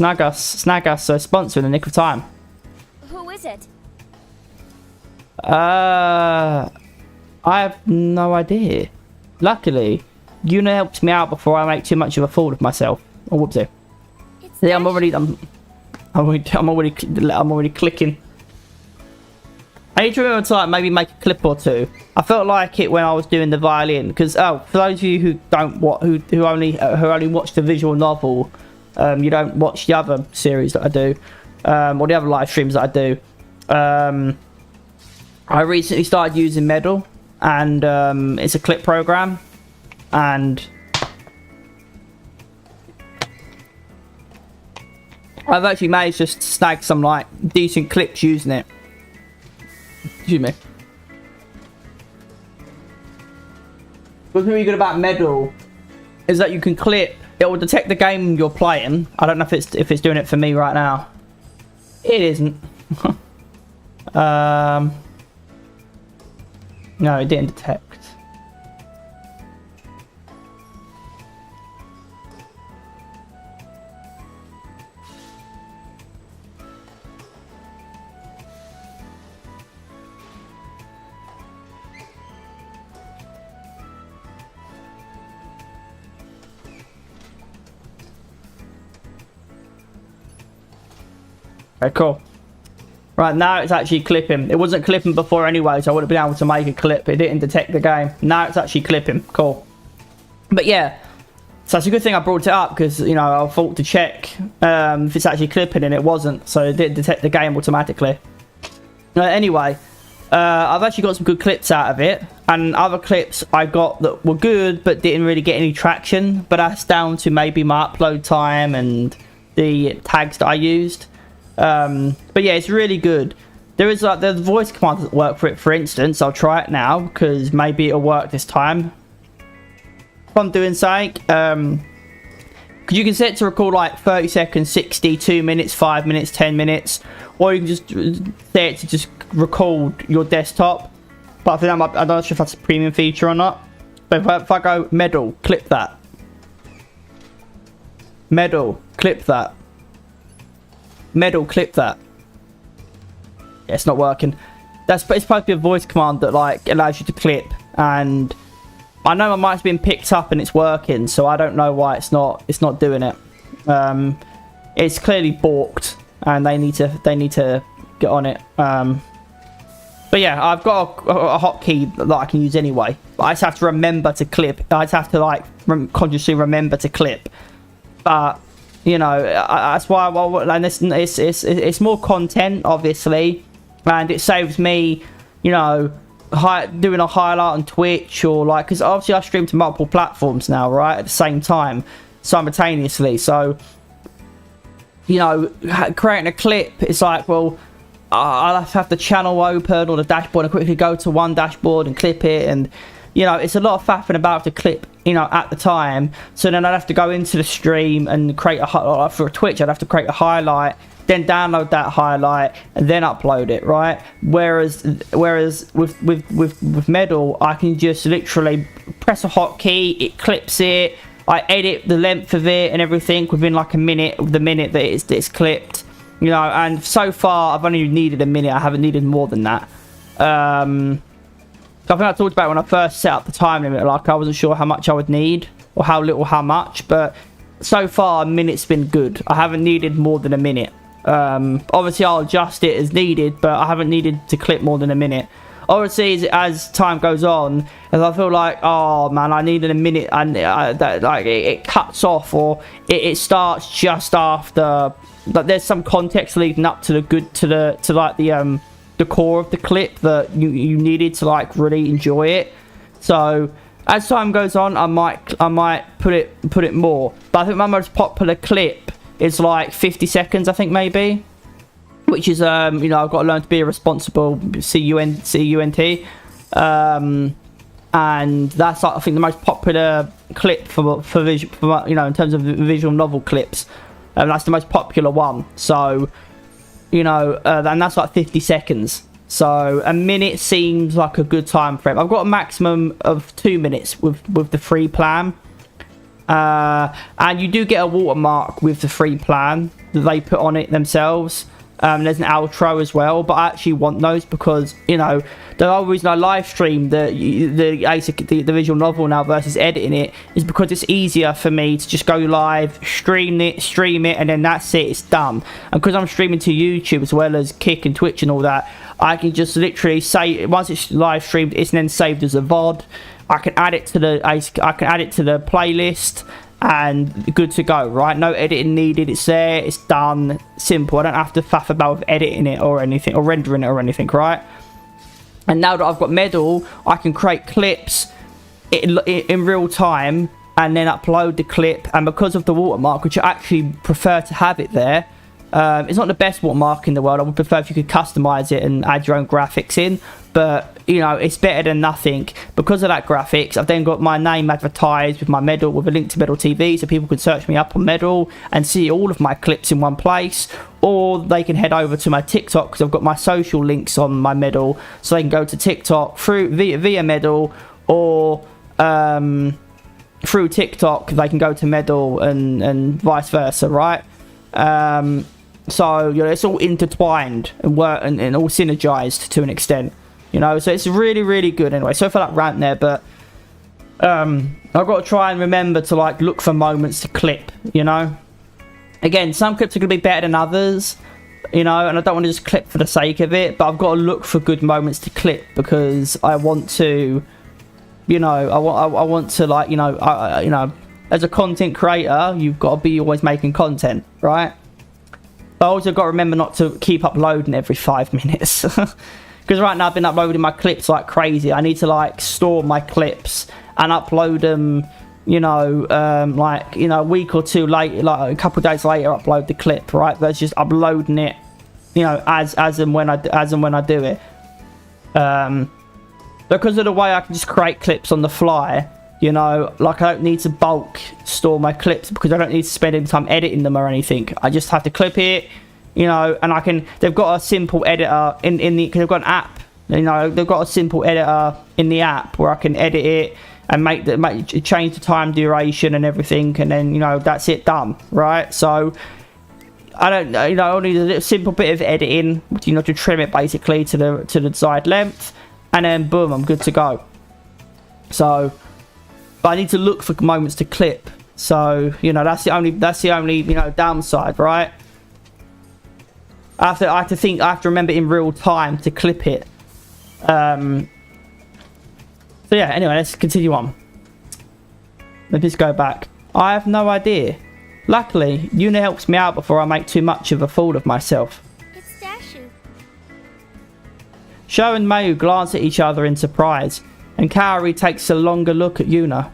a sponsor in the nick of time. Who is it? I have no idea. Luckily, Yuna helped me out before I make too much of a fool of myself. Oh, whoopsie. Yeah, I'm already clicking. I need to remember to like maybe make a clip or two. I felt like it when I was doing the violin because for those of you who who only watch the visual novel, you don't watch the other series that I do, or the other live streams that I do. I recently started using Medal, and it's a clip program, and I've actually managed to snag some like decent clips using it. Excuse me. What's really good about Medal is that you can clip. It will detect the game you're playing. I don't know if it's doing it for me right now. It isn't. No, it didn't detect. Okay, cool. Right, now it's actually clipping. It wasn't clipping before anyway, so I would have been able to make a clip. It didn't detect the game. Now it's actually clipping. Cool. But yeah, So it's a good thing I brought it up because, you know, I thought to check if it's actually clipping, and it wasn't. So it did detect the game automatically. Anyway, I've actually got some good clips out of it. And other clips I got that were good but didn't really get any traction. But that's down to maybe my upload time and the tags that I used. But yeah, it's really good. There is like the voice command that work for it, for instance. I'll try it now because maybe it'll work this time. If I'm doing something, because you can set it to record like 30 seconds, 60, 2 minutes, 5 minutes, 10 minutes, or you can just set it to just record your desktop. But I think I'm not sure if that's a premium feature or not. But if I go medal, clip that. Medal, clip that. Medal, clip that. Yeah, it's not working. It's supposed to be a voice command that like allows you to clip, and I know my mic's been picked up and it's working, so I don't know why it's not doing it. It's clearly balked, and they need to get on it. But yeah, I've got a hotkey that I can use anyway. But I just have to remember to clip. I just have to like consciously remember to clip. But you know, that's why. Well, and it's more content, obviously, and it saves me, you know, doing a highlight on Twitch or like, because obviously I stream to multiple platforms now, right, at the same time, simultaneously. So, you know, creating a clip, it's like, well, I'll have to have the channel open or the dashboard and quickly go to one dashboard and clip it, and you know, it's a lot of faffing about to clip, you know, at the time. So then I'd have to go into the stream and create a for Twitch. I'd have to create a highlight, then download that highlight and then upload it, right? Whereas with Medal, I can just literally press a hotkey, it clips it. I edit the length of it and everything within like a minute of the minute that it's clipped. You know, and so far I've only needed a minute. I haven't needed more than that. I think I talked about when I first set up the time limit, like I wasn't sure how much I would need or how little, how much. But so far a minute's been good. I haven't needed more than a minute. Obviously I'll adjust it as needed, but I haven't needed to clip more than a minute. Obviously as time goes on, as I feel like, oh man, I needed a minute, and that like it cuts off, or it starts just after. Like there's some context leading up to the core of the clip that you needed to like really enjoy it. So as time goes on, I might put it more. But I think my most popular clip is like 50 seconds, I think, maybe, which is you know, I've got to learn to be a responsible CUNT, and that's like, I think the most popular clip for you know, in terms of visual novel clips. And that's the most popular one. So, you know, and that's like 50 seconds. So a minute seems like a good time frame. I've got a maximum of 2 minutes with the free plan. And you do get a watermark with the free plan that they put on it themselves. There's an outro as well, but I actually want those because, you know, the whole reason I live stream the visual novel now versus editing it is because it's easier for me to just go live, stream it, and then that's it, it's done. And because I'm streaming to YouTube as well as Kick and Twitch and all that, I can just literally say, once it's live streamed, it's then saved as a VOD. I can add it to the playlist, and good to go, right? No editing needed. It's there, it's done, simple. I don't have to faff about with editing it or anything, or rendering it or anything, right? And now that I've got Medal, I can create clips in real time and then upload the clip. And because of the watermark, which I actually prefer to have it there, it's not the best watermark in the world. I would prefer if you could customize it and add your own graphics in, but you know, it's better than nothing. Because of that graphics, I've then got my name advertised with my Medal, with a link to Medal TV, so people can search me up on Medal and see all of my clips in one place. Or they can head over to my TikTok, because I've got my social links on my Medal, so they can go to TikTok via Medal, or through TikTok they can go to Medal, and vice versa, right? So, you know, it's all intertwined and work and all synergized to an extent, you know. So it's really, really good. Anyway, so for that rant there, but I've got to try and remember to like look for moments to clip, you know. Again, some clips are going to be better than others, you know, and I don't want to just clip for the sake of it, but I've got to look for good moments to clip, because I want to, you know, I want to like, you know, as a content creator, you've got to be always making content, right? But I also got to remember not to keep uploading every 5 minutes. Because right now I've been uploading my clips like crazy. I need to like store my clips and upload them, you know, like, you know, a week or two later, like a couple of days later, upload the clip, right? That's just uploading it, you know, as and when I do it. Because of the way I can just create clips on the fly, you know, like I don't need to bulk store my clips because I don't need to spend any time editing them or anything. I just have to clip it, you know, and I can, they've got a simple editor in the, because they've got an app, you know, they've got a simple editor in the app where I can edit it and change the time duration and everything, and then, you know, that's it, done, right? So I don't, you know, I need a little simple bit of editing, you know, to trim it basically to the desired length, and then boom, I'm good to go. So, but I need to look for moments to clip. So, you know, that's the only, you know, downside, right? I have to remember in real time to clip it. So yeah, anyway, let's continue on. Let's just go back. I have no idea. Luckily, Yuna helps me out before I make too much of a fool of myself. It's Dashu. Sho and Mayu glance at each other in surprise, and Kaori takes a longer look at Yuna.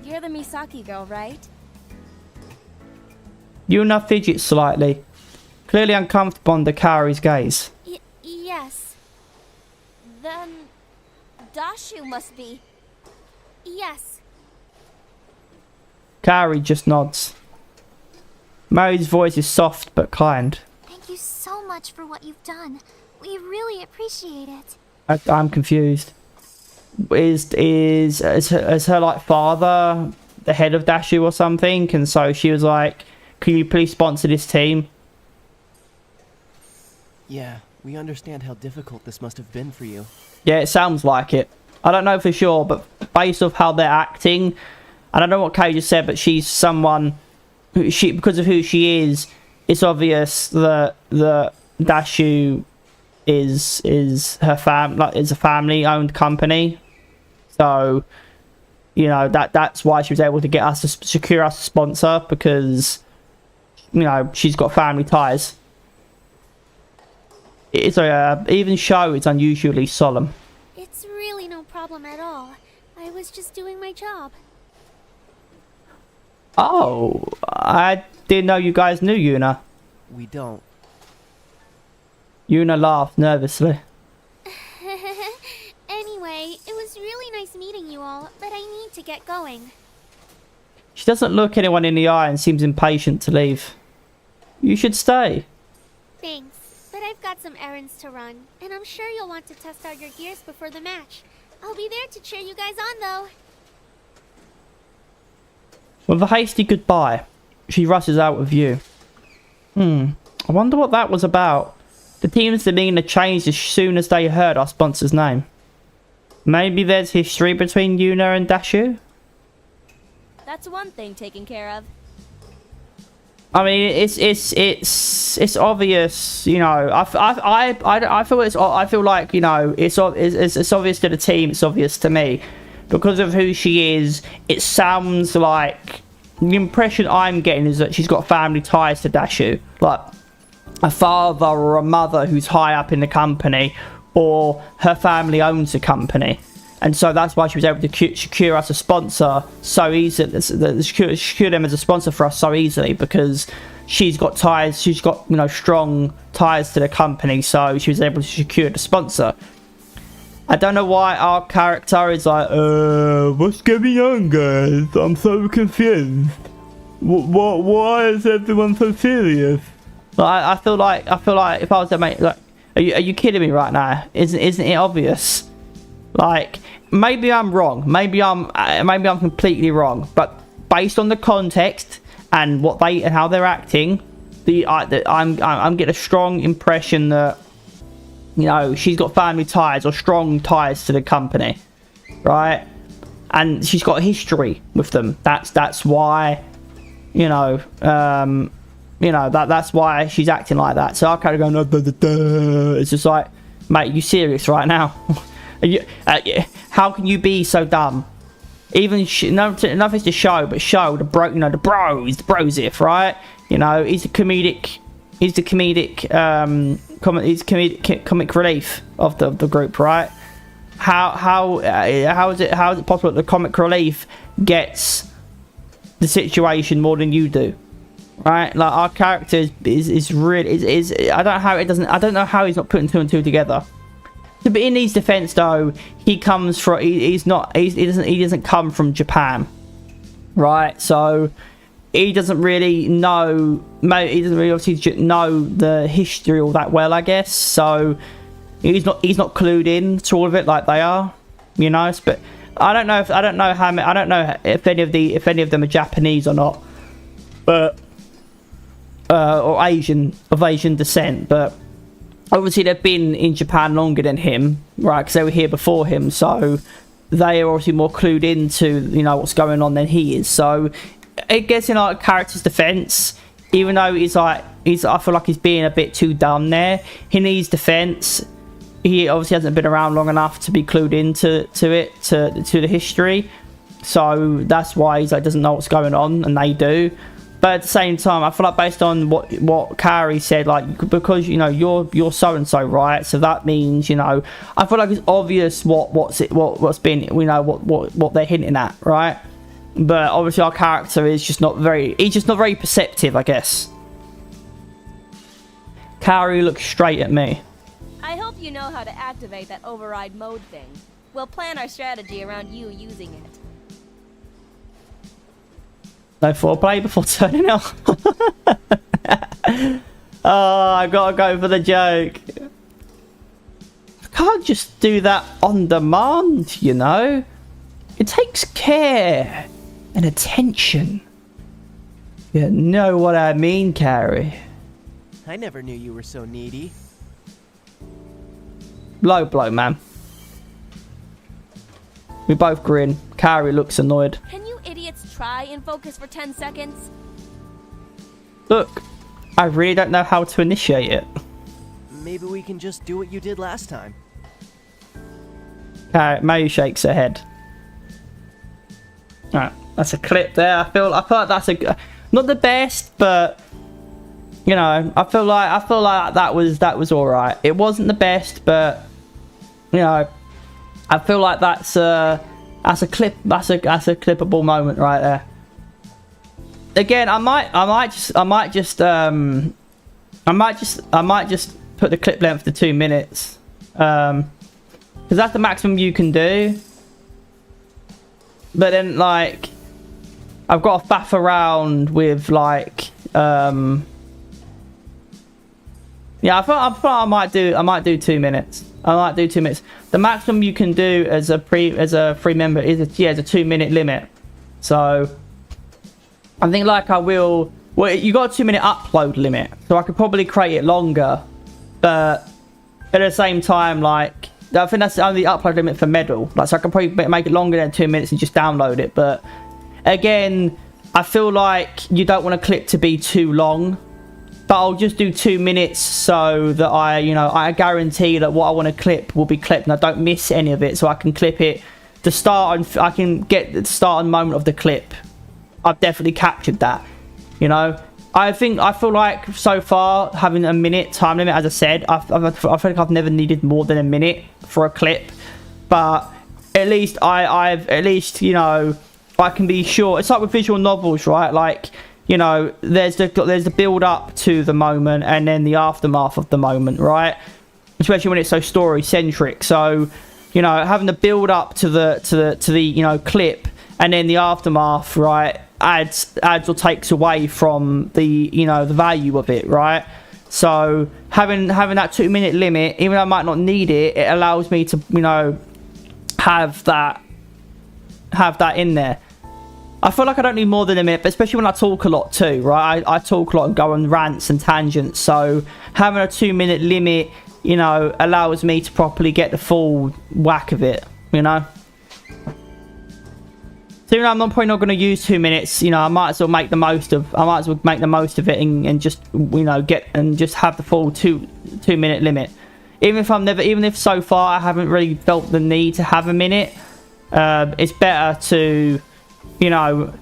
You're the Misaki girl, right? Yuna fidgets slightly, clearly uncomfortable under Kaori's gaze. Yes. Then Dashu must be. Yes. Kaori just nods. Mayu's voice is soft but kind. Thank you so much for what you've done. We really appreciate it. I'm confused. Is her like father the head of Dashu or something? And so she was like, "Can you please sponsor this team?" Yeah, we understand how difficult this must have been for you. Yeah, it sounds like it. I don't know for sure, but based off how they're acting, I don't know what Kay just said, but she's someone who because of who she is, it's obvious that Dashu is her is a family owned company. So, you know, that's why she was able to get us to secure us a sponsor, because, you know, she's got family ties. It's even Sho is unusually solemn. It's really no problem at all. I was just doing my job. Oh, I didn't know you guys knew Yuna. We don't. Yuna laughed nervously. Anyway, it was really nice meeting you all, but I need to get going. She doesn't look anyone in the eye and seems impatient to leave. You should stay. Thanks, but I've got some errands to run, and I'm sure you'll want to test out your gears before the match. I'll be there to cheer you guys on, though. With a hasty goodbye, she rushes out of view. I wonder what that was about. The team's demeanor changed as soon as they heard our sponsor's name. Maybe there's history between Yuna and Dashu? That's one thing taken care of. I mean, it's obvious, you know. I feel like, you know, it's obvious to the team. It's obvious to me because of who she is. It sounds like the impression I'm getting is that she's got family ties to Dashu, like a father or a mother who's high up in the company, or her family owns the company. And so that's why she was able to secure us a sponsor so easily, secure them as a sponsor for us so easily, because she's got ties, she's got, you know, strong ties to the company, so she was able to secure the sponsor. I don't know why our character is like, what's going on, guys? I'm so confused. Why is everyone so serious? Like, I feel like if I was to make, like, are you kidding me right now? Isn't it obvious? Like, maybe I'm wrong. Maybe I'm completely wrong. But based on the context and what and how they're acting, I'm getting a strong impression that, you know, she's got family ties or strong ties to the company, right? And she's got a history with them. That's why, you know, that's why she's acting like that. So I kind of go, no, it's just like, mate, you serious right now? How can you be so dumb? Even nothing to show, but show the bro, the bros if, right? You know, he's the comedic comic relief of the group, right? How is it possible that the comic relief gets the situation more than you do, right? Like, our character is really I don't know how he's not putting 2 and 2 together. But in his defense, though, he doesn't come from Japan, right? So he doesn't really know, he doesn't really obviously know the history all that well, I guess. So he's not clued in to all of it like they are, you know. But I don't know if any of them are Japanese or not, but or Asian descent, but obviously they've been in Japan longer than him, right? Because they were here before him, so they are obviously more clued into, you know, what's going on than he is. So I guess in our character's defense, even though I feel like he's being a bit too dumb there, in his defense, he obviously hasn't been around long enough to be clued into the history. So that's why he's like doesn't know what's going on, and they do. But at the same time, I feel like based on what Kari said, like, because, you know, you're so and so, right? So that means, you know, I feel like it's obvious what's been, you know, what they're hinting at, right? But obviously our character is just not very perceptive, I guess. Kari looks straight at me. I hope you know how to activate that override mode thing. We'll plan our strategy around you using it. No foreplay before turning off. Oh, I gotta go for the joke. I can't just do that on demand, you know. It takes care and attention. You know what I mean, Kari? I never knew you were so needy. Low blow, man. We both grin. Kari looks annoyed. Can you idiots try and focus for 10 seconds? Look, I really don't know how to initiate it. Maybe we can just do what you did last time. Mayu shakes her head. Alright, that's a clip there. I feel like that's not the best, but you know, I feel like that was alright. It wasn't the best, but you know, I feel like that's a clippable moment right there. Again, I might just put the clip length to 2 minutes, because that's the maximum you can do. But then, like, I've got to faff around with, like, yeah, I thought I might do 2 minutes. I might do 2 minutes. The maximum you can do as a free member is a 2-minute limit. So I think, like, I will. Well, you got a 2-minute upload limit, so I could probably create it longer. But at the same time, like, I think that's only the upload limit for Medal. Like, so I can probably make it longer than 2 minutes and just download it. But again, I feel like you don't want a clip to be too long. But I'll just do 2 minutes so that I guarantee that what I want to clip will be clipped and I don't miss any of it. So I can clip it, the start, and I can get the start and moment of the clip. I've definitely captured that, you know. I feel like so far having a minute time limit, as I said, I feel like I've never needed more than a minute for a clip. But at least you know, I can be sure. It's like with visual novels, right? Like, you know, there's the build up to the moment and then the aftermath of the moment, right? Especially when it's so story centric. So, you know, having the build up to the you know, clip and then the aftermath, right, adds or takes away from the, you know, the value of it, right? So having that 2-minute limit, even though I might not need it, it allows me to, you know, have that in there. I feel like I don't need more than a minute, but especially when I talk a lot too, right? I talk a lot and go on rants and tangents, so having a 2-minute limit, you know, allows me to properly get the full whack of it, you know? So even though I'm probably not going to use 2 minutes, you know, I might as well make the most of it and just, you know, just have the full two minute limit. Even if so far I haven't really felt the need to have a minute. it's better to, you know,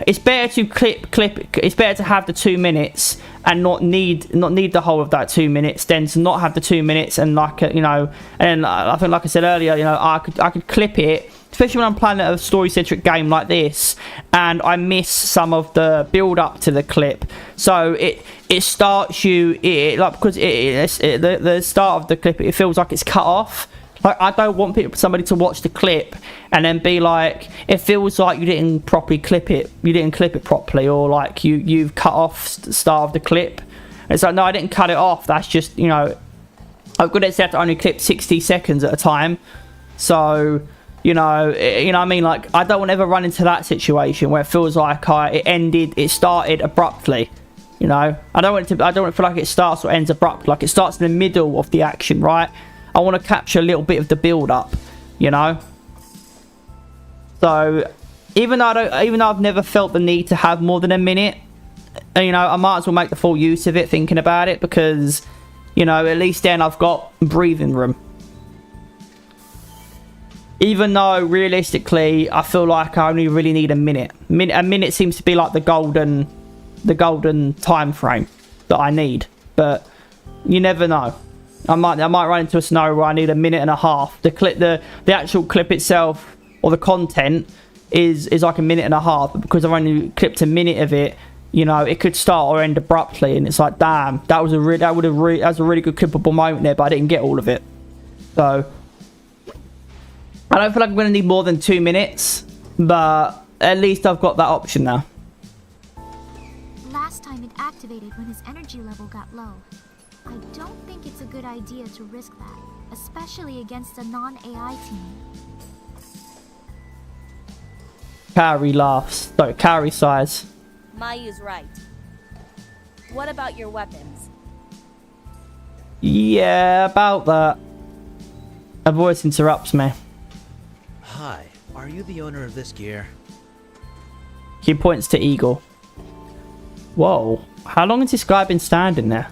it's better to clip. It's better to have the 2 minutes and not need the whole of that 2 minutes, than to not have the 2 minutes and like, you know. And I think, like I said earlier, you know, I could clip it, especially when I'm playing a story-centric game like this, and I miss some of the build-up to the clip. So it starts you, like, because the start of the clip, it feels like it's cut off. Like, I don't want somebody to watch the clip and then be like, it feels like you didn't properly clip it. You didn't clip it properly, or like you've cut off the start of the clip. It's like, no, I didn't cut it off. That's just, you know, I've got it set to only clip 60 seconds at a time. So, you know what I mean? Like, I don't want to ever run into that situation where it feels like it started abruptly. You know, I don't want it to feel like it starts or ends abruptly. Like, it starts in the middle of the action, right? I want to capture a little bit of the build up, you know. So even though I've never felt the need to have more than a minute, you know, I might as well make the full use of it thinking about it, because, you know, at least then I've got breathing room. Even though realistically I feel like I only really need a minute. A minute seems to be like the golden time frame that I need, but you never know. I might run into a scenario where I need a minute and a half. The actual clip itself, or the content, is like a minute and a half. But because I've only clipped a minute of it, you know, it could start or end abruptly, and it's like, damn, that was a really good clippable moment there, but I didn't get all of it. So I don't feel like I'm going to need more than 2 minutes, but at least I've got that option now. Last time it activated when his energy level got low. I don't think it's a good idea to risk that, especially against a non-AI team. Carrie laughs. Sorry, Carrie sighs. Mayu's right. What about your weapons? Yeah, about that. A voice interrupts me. Hi, are you the owner of this gear? He points to Eagle. Whoa, how long has this guy been standing there?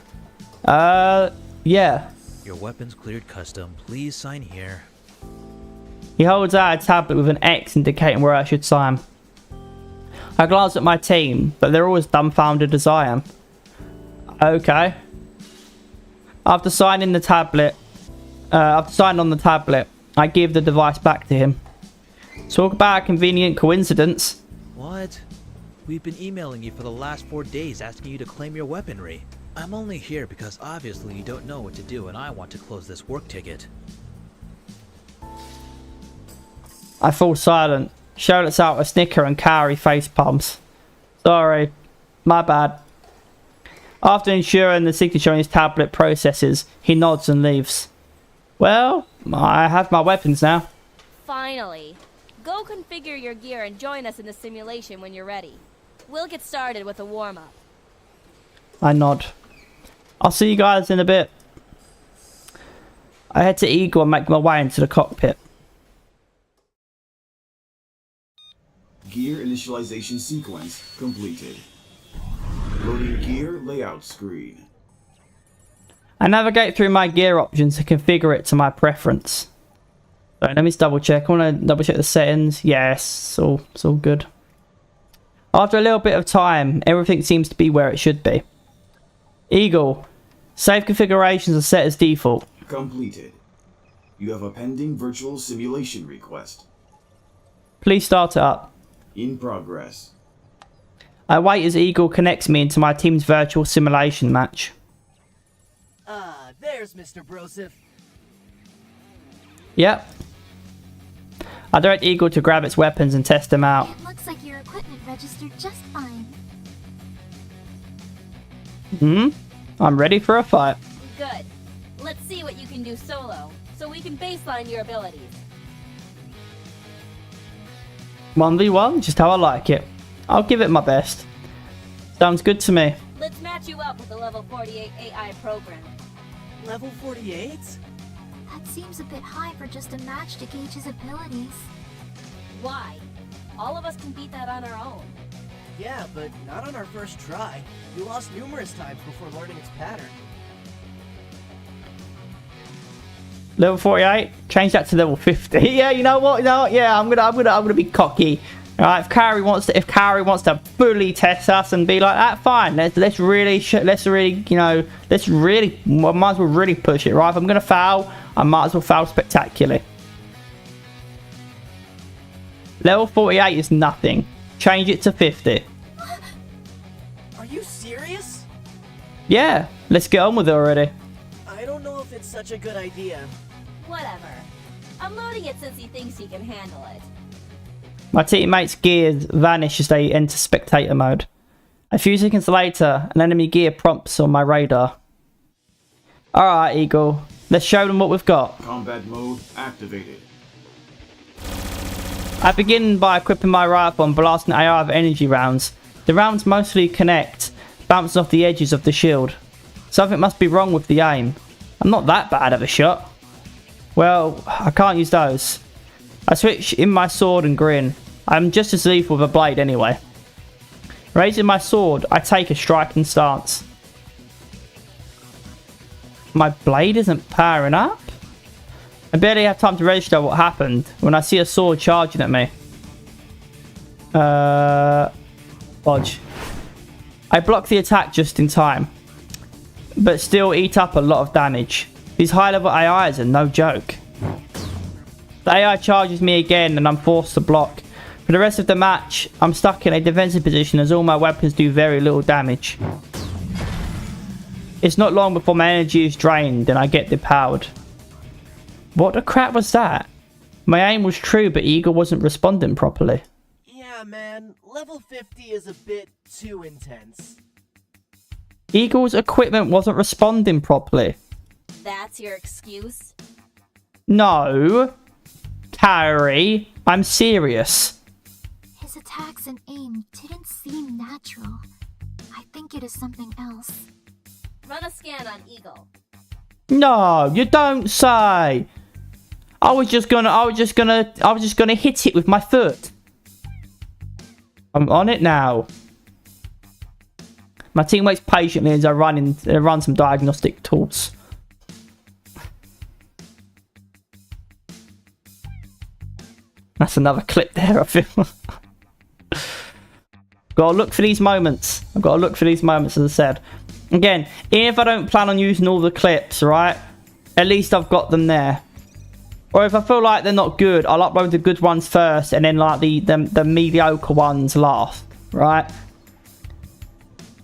Yeah. Your weapon's cleared custom. Please sign here. He holds out a tablet with an X indicating where I should sign. I glance at my team, but they're all as dumbfounded as I am. Okay. After signing on the tablet, I give the device back to him. Talk about a convenient coincidence. What? We've been emailing you for the last 4 days asking you to claim your weaponry. I'm only here because obviously you don't know what to do and I want to close this work ticket. I fall silent. Cheryl lets out a snicker and Carrie face palms. Sorry. My bad. After ensuring the signature on his tablet processes, he nods and leaves. Well, I have my weapons now. Finally. Go configure your gear and join us in the simulation when you're ready. We'll get started with a warm-up. I nod. I'll see you guys in a bit. I head to Eagle and make my way into the cockpit. Gear initialization sequence completed. Loading gear layout screen. I navigate through my gear options to configure it to my preference. So let me just double check. I want to double check the settings. Yes, it's all good. After a little bit of time, everything seems to be where it should be. Eagle, save configurations are set as default. Completed. You have a pending virtual simulation request. Please start it up. In progress. I wait as Eagle connects me into my team's virtual simulation match. There's Mr. Broseph. Yep. I direct Eagle to grab its weapons and test them out. It looks like your equipment registered just fine. I'm ready for a fight. Good. Let's see what you can do solo, so we can baseline your abilities. 1v1, just how I like it. I'll give it my best. Sounds good to me. Let's match you up with a level 48 AI program. Level 48? That seems a bit high for just a match to gauge his abilities. Why? All of us can beat that on our own. Yeah, but not on our first try. We lost numerous times before learning its pattern. Level 48. Change that to level 50. Yeah, you know what? Yeah, I'm gonna be cocky. All right, if Carrie wants to fully test us and be like that, fine. Let's really might as well really push it, right? If I'm gonna foul, I might as well foul spectacularly. Level 48 is nothing. Change it to 50. Are you serious? Yeah, let's get on with it already. I don't know if it's such a good idea. Whatever. I'm loading it since he thinks he can handle it. My teammate's gears vanish as they enter spectator mode. A few seconds later, an enemy gear prompts on my radar. Alright, Eagle. Let's show them what we've got. Combat mode activated. I begin by equipping my rifle and blasting AR with energy rounds. The rounds mostly connect, bouncing off the edges of the shield. Something must be wrong with the aim. I'm not that bad of a shot. Well, I can't use those. I switch in my sword and grin. I'm just as lethal with a blade anyway. Raising my sword, I take a striking stance. My blade isn't powering up? I barely have time to register what happened when I see a sword charging at me. Dodge. I block the attack just in time, but still eat up a lot of damage. These high level AIs are no joke. The AI charges me again and I'm forced to block. For the rest of the match, I'm stuck in a defensive position as all my weapons do very little damage. It's not long before my energy is drained and I get depowered. What the crap was that? My aim was true, but Eagle wasn't responding properly. Yeah, man. Level 50 is a bit too intense. Eagle's equipment wasn't responding properly. That's your excuse? No. Carrie, I'm serious. His attacks and aim didn't seem natural. I think it is something else. Run a scan on Eagle. No, you don't say. I was just gonna hit it with my foot. I'm on it now. My team waits patiently as I run some diagnostic tools. That's another clip there, I feel. Gotta look for these moments. I've got to look for these moments, as I said. Again, even if I don't plan on using all the clips, right? At least I've got them there. Or if I feel like they're not good, I'll upload the good ones first and then like the mediocre ones last, right?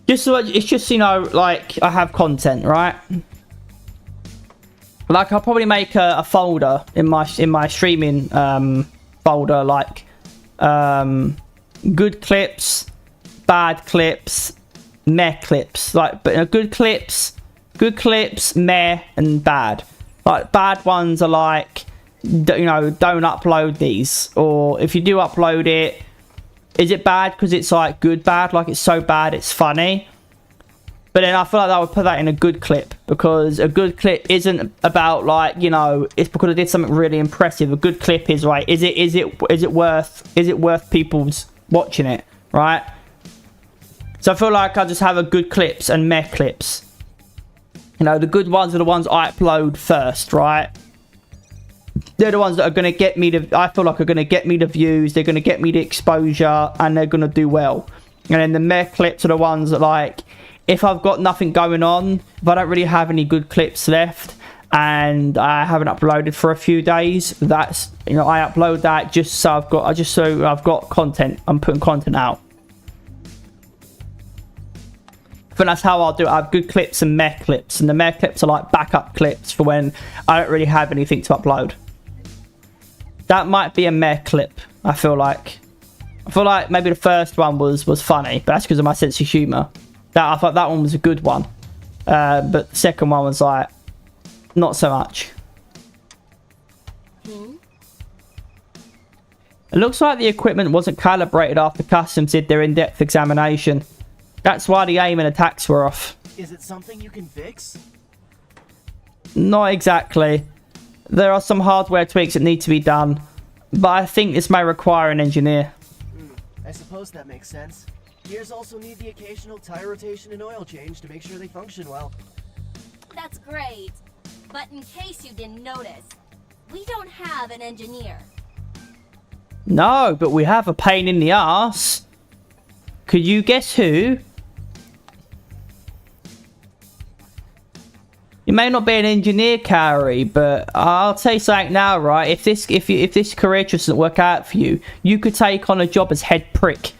Just so it's just, you know, like I have content, right? Like I'll probably make a folder in my streaming folder, like good clips, bad clips, meh clips, like, but good clips, meh, and bad. Like bad ones are like, you know, don't upload these, or if you do upload it, is it bad because it's like good bad, like it's so bad it's funny? But then I feel like I would put that in a good clip, because a good clip isn't about like, you know, it's because I did something really impressive. A good clip is right. Is it worth people's watching it, right? So I feel like I just have a good clips and meh clips. You know, the good ones are the ones I upload first, right? They're the ones that are going to get me the, I feel like are going to get me the views, they're going to get me the exposure, and they're going to do well. And then the meh clips are the ones that, like, if I've got nothing going on, if I don't really have any good clips left, and I haven't uploaded for a few days, that's, you know, I upload that just so I've got content. I'm putting content out. I think that's how I'll do it. I have good clips and meh clips, and the meh clips are like backup clips for when I don't really have anything to upload. That might be a meh clip, I feel like. I feel like maybe the first one was funny, but that's because of my sense of humour. I thought that one was a good one. But the second one was like, not so much. It looks like the equipment wasn't calibrated after Customs did their in-depth examination. That's why the aim and attacks were off. Is it something you can fix? Not exactly. There are some hardware tweaks that need to be done, but I think this may require an engineer. I suppose that makes sense. Gears also need the occasional tire rotation and oil change to make sure they function well. That's great. But in case you didn't notice, we don't have an engineer. No, but we have a pain in the ass. Could you guess who? You may not be an engineer, Carrie, but I'll tell you something now, right? If this career just doesn't work out for you, you could take on a job as head prick.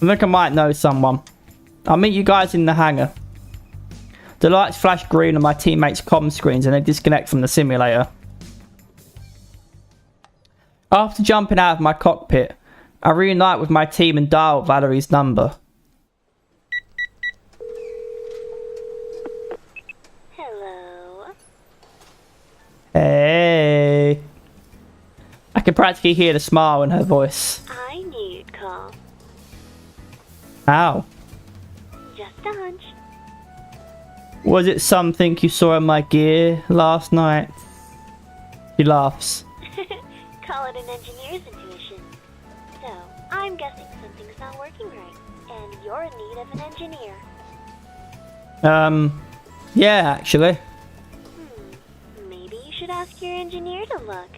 I think I might know someone. I'll meet you guys in the hangar. The lights flash green on my teammates' comm screens and they disconnect from the simulator. After jumping out of my cockpit, I reunite with my team and dial Valerie's number. Hello. Hey. I can practically hear the smile in her voice. I knew you'd call. Ow. Just a hunch. Was it something you saw in my gear last night? She laughs. Call it an engineer's intuition. So, I'm guessing something's not working right, and you're in need of an engineer. Yeah, actually. Maybe you should ask your engineer to look.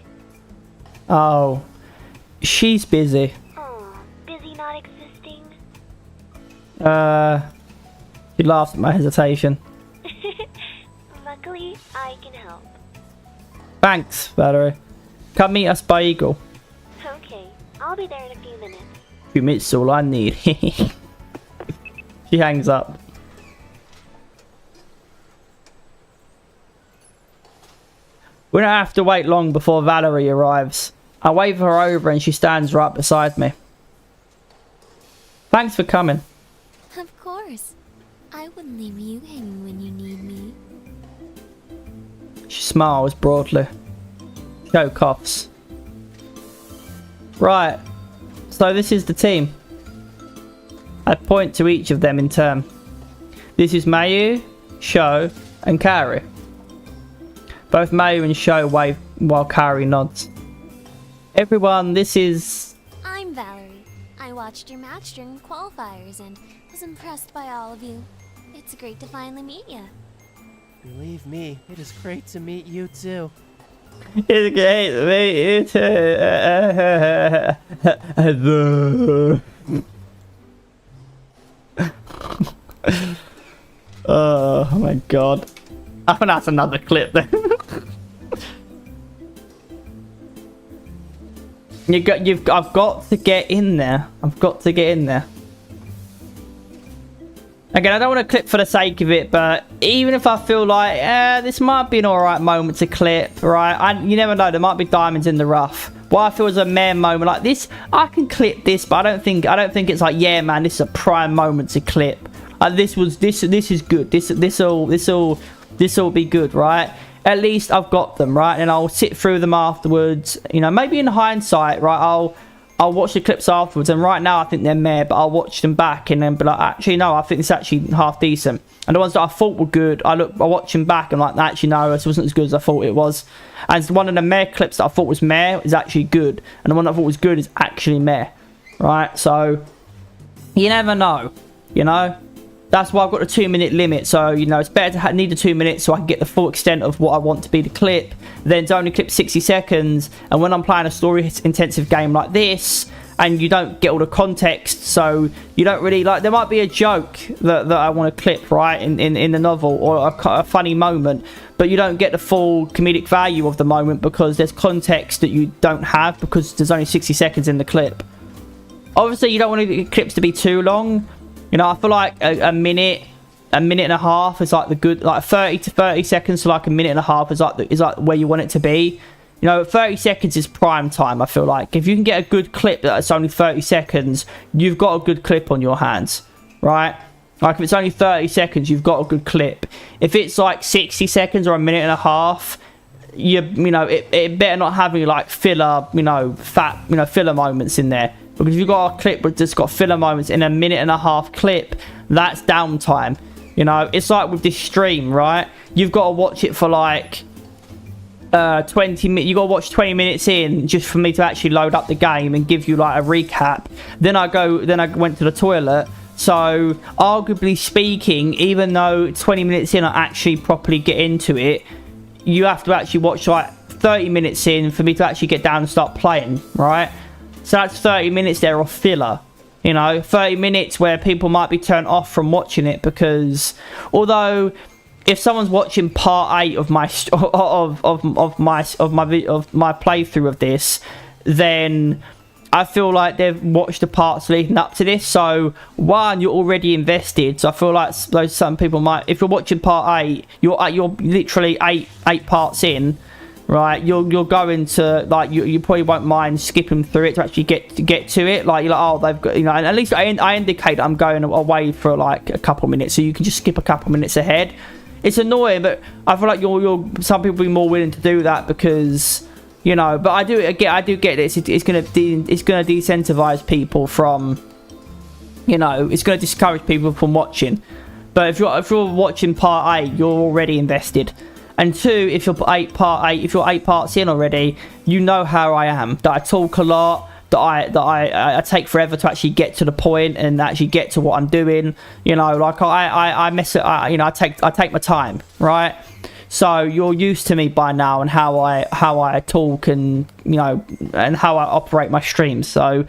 Oh, she's busy. Oh, busy not existing? She laughs at my hesitation. Luckily, I can help. Thanks, Valerie. Come meet us by Eagle. Okay, I'll be there in a few minutes. 2 minutes is all I need. She hangs up. We don't have to wait long before Valerie arrives. I wave her over and she stands right beside me. Thanks for coming. Of course. I wouldn't leave you hanging when you need me. She smiles broadly. Joe coughs. Right. So this is the team. I point to each of them in turn. This is Mayu, Sho, and Kari. Both Mayu and Sho wave while Kari nods. Everyone, this is... I'm Valerie. I watched your match during the qualifiers and was impressed by all of you. It's great to finally meet you. Believe me, it is great to meet you too. It's great to meet you too. Oh my god. I think that's another clip then. I've got to get in there. I've got to get in there. Again, I don't want to clip for the sake of it, but even if I feel like, this might be an alright moment to clip, right? You never know, there might be diamonds in the rough. What I feel is a mere moment like this, I can clip this, but I don't think it's like, yeah, man, this is a prime moment to clip. Like this is good. This'll be good, right? At least I've got them, right? And I'll sit through them afterwards. You know, maybe in hindsight, right? I'll watch the clips afterwards, and right now I think they're meh, but I'll watch them back and then be like, actually no, I think it's actually half decent. And the ones that I thought were good, I watch them back and like, actually no, this wasn't as good as I thought it was. And one of the meh clips that I thought was meh is actually good, and the one that I thought was good is actually meh, right? So you never know, you know. That's why I've got a 2-minute limit. So, you know, it's better to need the 2 minutes so I can get the full extent of what I want to be the clip than to only clip 60 seconds. And when I'm playing a story-intensive game like this, and you don't get all the context, so you don't really, like, there might be a joke that I want to clip, right, in the novel, or a funny moment, but you don't get the full comedic value of the moment because there's context that you don't have because there's only 60 seconds in the clip. Obviously, you don't want the clips to be too long. You know, I feel like a minute and a half is like the good, like 30 to 30 seconds to like a minute and a half is like where you want it to be. You know, 30 seconds is prime time, I feel like. If you can get a good clip that's only 30 seconds, you've got a good clip on your hands, right? Like, if it's only 30 seconds, you've got a good clip. If it's like 60 seconds or a minute and a half, you know, it better not have any like filler, you know, filler moments in there. Because if you've got a clip that's got filler moments in a minute and a half clip, that's downtime. You know, it's like with this stream, right? You've got to watch it for like 20 minutes. You gotta watch 20 minutes in just for me to actually load up the game and give you like a recap. Then I went to the toilet. So arguably speaking, even though 20 minutes in I actually properly get into it, you have to actually watch like 30 minutes in for me to actually get down and start playing, right? So that's 30 minutes there of filler. You know, 30 minutes where people might be turned off from watching it, because although if someone's watching part 8 of my playthrough of this, then I feel like they've watched the parts leading up to this. So one, you're already invested. So I feel like some people might, if you're watching part 8, you're literally eight parts in, right? You're going to like you probably won't mind skipping through it to actually get to it. Like you're like, oh, they've got, you know, and at least I indicate I'm going away for like a couple minutes, so you can just skip a couple minutes ahead. It's annoying, but I feel like some people be more willing to do that because, you know. But I do get this. It's gonna decentivize people from, you know, it's gonna discourage people from watching. But if you're watching part 8, you're already invested. And 2, if you're 8 parts in already, you know how I am. That I talk a lot. That I take forever to actually get to the point and actually get to what I'm doing. You know, like I take my time, right? So you're used to me by now and how I talk and, you know, and how I operate my streams. So,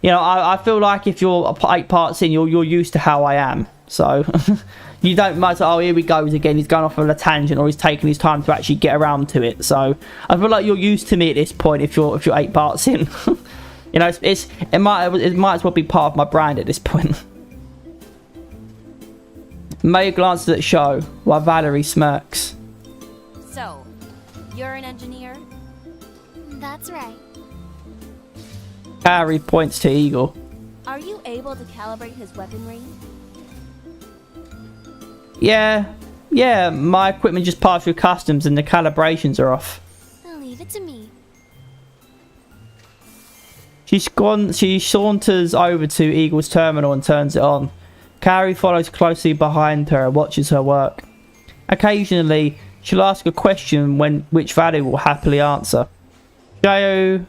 you know, I feel like if you're 8 parts in, you're used to how I am. So you don't much, oh, here he goes again, he's going off on a tangent, or he's taking his time to actually get around to it. So I feel like you're used to me at this point if you're 8 parts in. You know, it might as well be part of my brand at this point. May glances at show while Valerie smirks. So, you're an engineer? That's right. Harry points to Eagle. Are you able to calibrate his weaponry? Yeah, my equipment just passed through customs and the calibrations are off. Leave it to me. She saunters over to Eagle's terminal and turns it on. Carrie follows closely behind her and watches her work. Occasionally, she'll ask a question which Valley will happily answer. Sho,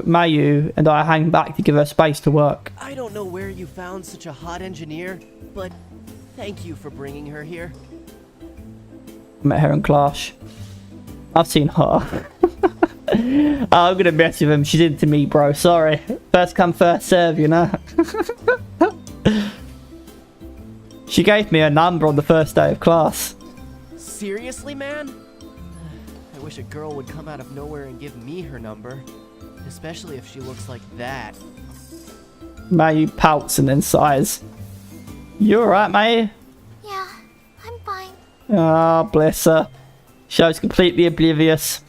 Mayu, and I hang back to give her space to work. I don't know where you found such a hot engineer, but thank you for bringing her here. Met her in class. I've seen her. Oh, I'm gonna mess with him. She's into me, bro. Sorry. First come, first serve, you know. She gave me her number on the first day of class. Seriously, man? I wish a girl would come out of nowhere and give me her number. Especially if she looks like that. Mayu pouts and then sighs. You alright, Mayu? Yeah, I'm fine. Ah, bless her. Show's completely oblivious.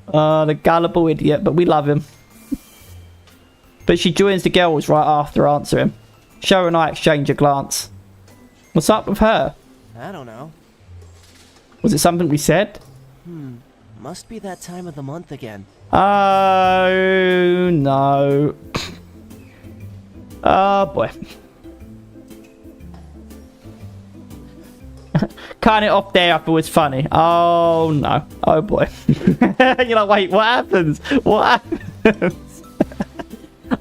The gullible idiot, but we love him. But she joins the girls right after answering. Show and I exchange a glance. What's up with her? I don't know. Was it something we said? Must be that time of the month again. Oh, no. Oh, boy. Cutting it off there I thought was funny. Oh, no. Oh, boy. You're like, wait, what happens? What happens?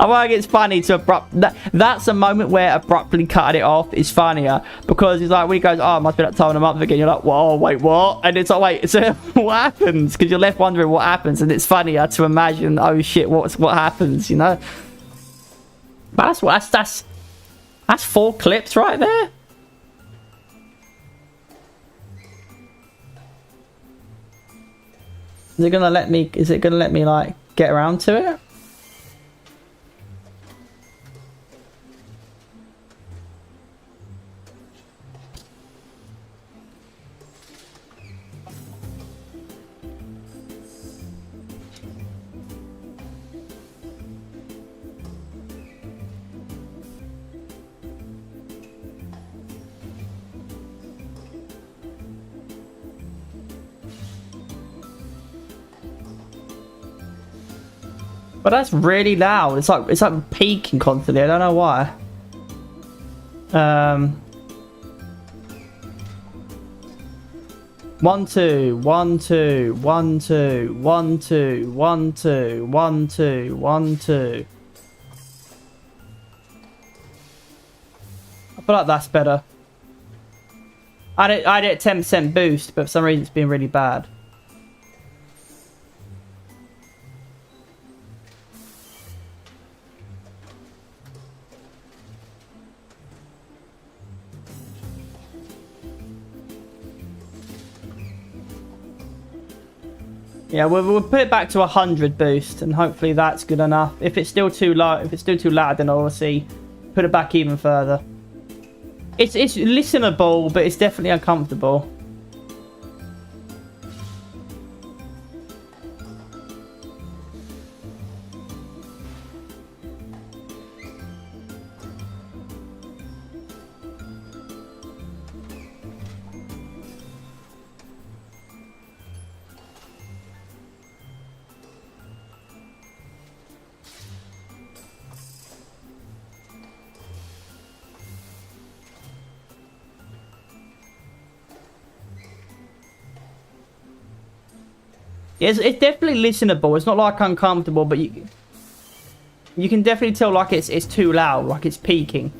I think it's funny to that's a moment where abruptly cutting it off is funnier, because it's like when he goes, oh, it must be that time of the month again, you're like, whoa, wait, what? And it's like, wait, so what happens? Because you're left wondering what happens, and it's funnier to imagine, oh shit, what happens, you know? But that's 4 clips right there. Is it gonna let me like get around to it? But that's really loud. It's like peaking constantly. I don't know why. 1 2 1 2 1 2 1 2 1 2 1 2 1 2. I feel like that's better. I did a 10% boost, but for some reason it's been really bad. Yeah, we'll put it back to 100 boost, and hopefully that's good enough. If it's still too low, then I'll obviously put it back even further. It's listenable, but it's definitely uncomfortable. It's definitely listenable. It's not like uncomfortable, but you can definitely tell like it's too loud, like it's peaking,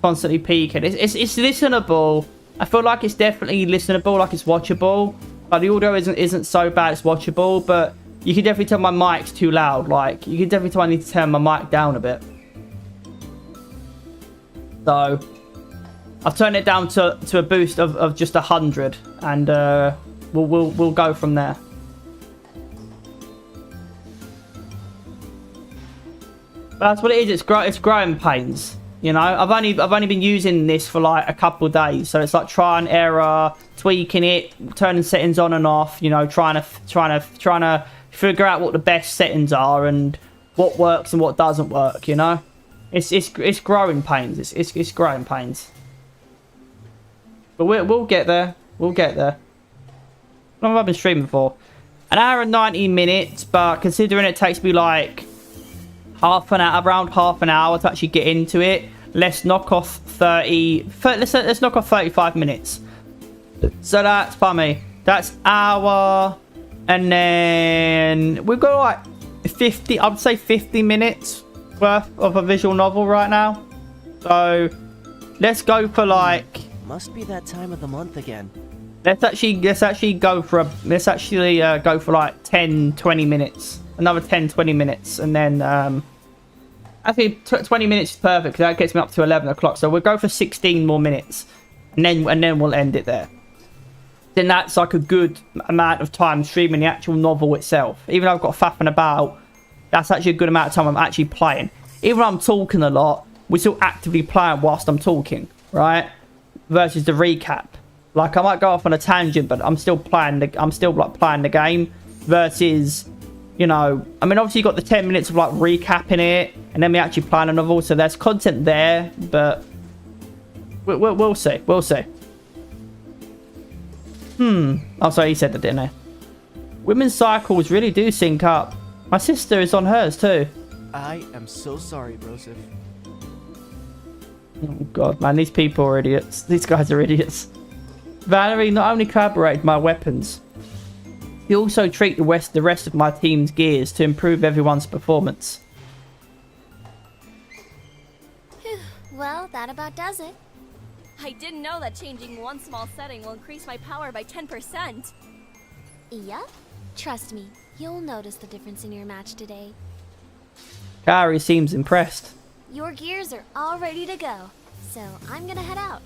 constantly peaking. It's listenable. I feel like it's definitely listenable, like it's watchable. Like the audio isn't so bad, it's watchable, but you can definitely tell my mic's too loud. Like you can definitely tell I need to turn my mic down a bit. So I've turned it down to a boost of just 100, and we'll go from there. But that's what it is. It's growing pains. You know, I've only been using this for like a couple of days, so it's like try and error, tweaking it, turning settings on and off. You know, trying to figure out what the best settings are and what works and what doesn't work. You know, it's growing pains. It's growing pains. But we'll get there. We'll get there. How long have I been streaming for? An hour and 90 minutes, but considering it takes me like around half an hour to actually get into it, let's knock off 35 minutes. So that's funny. That's hour, and then we've got like 50, I'd say 50 minutes worth of a visual novel right now. So let's go for like, Must be that time of the month again. let's actually go for like 10-20 minutes. Another 10-20 minutes, and then I think 20 minutes is perfect because that gets me up to 11 o'clock. So we'll go for 16 more minutes, and then we'll end it there. Then that's like a good amount of time streaming the actual novel itself. Even though I've got faffing about, that's actually a good amount of time I'm actually playing. Even though I'm talking a lot, we're still actively playing whilst I'm talking, right? Versus the recap. Like I might go off on a tangent, but I'm still playing the game. Versus, you know, I mean, obviously you got the 10 minutes of like recapping it, and then we actually playing a novel, so there's content there, but we'll see. We'll see. Oh, sorry, he said that, didn't he? Women's cycles really do sync up. My sister is on hers too. I am so sorry, Broseph. Oh god, man, these people are idiots. These guys are idiots. Valerie not only collaborated my weapons, he also treated the rest of my team's gears to improve everyone's performance. Well, that about does it. I didn't know that changing one small setting will increase my power by 10%. Yup. Trust me, you'll notice the difference in your match today. Kari seems impressed. Your gears are all ready to go, so I'm gonna head out.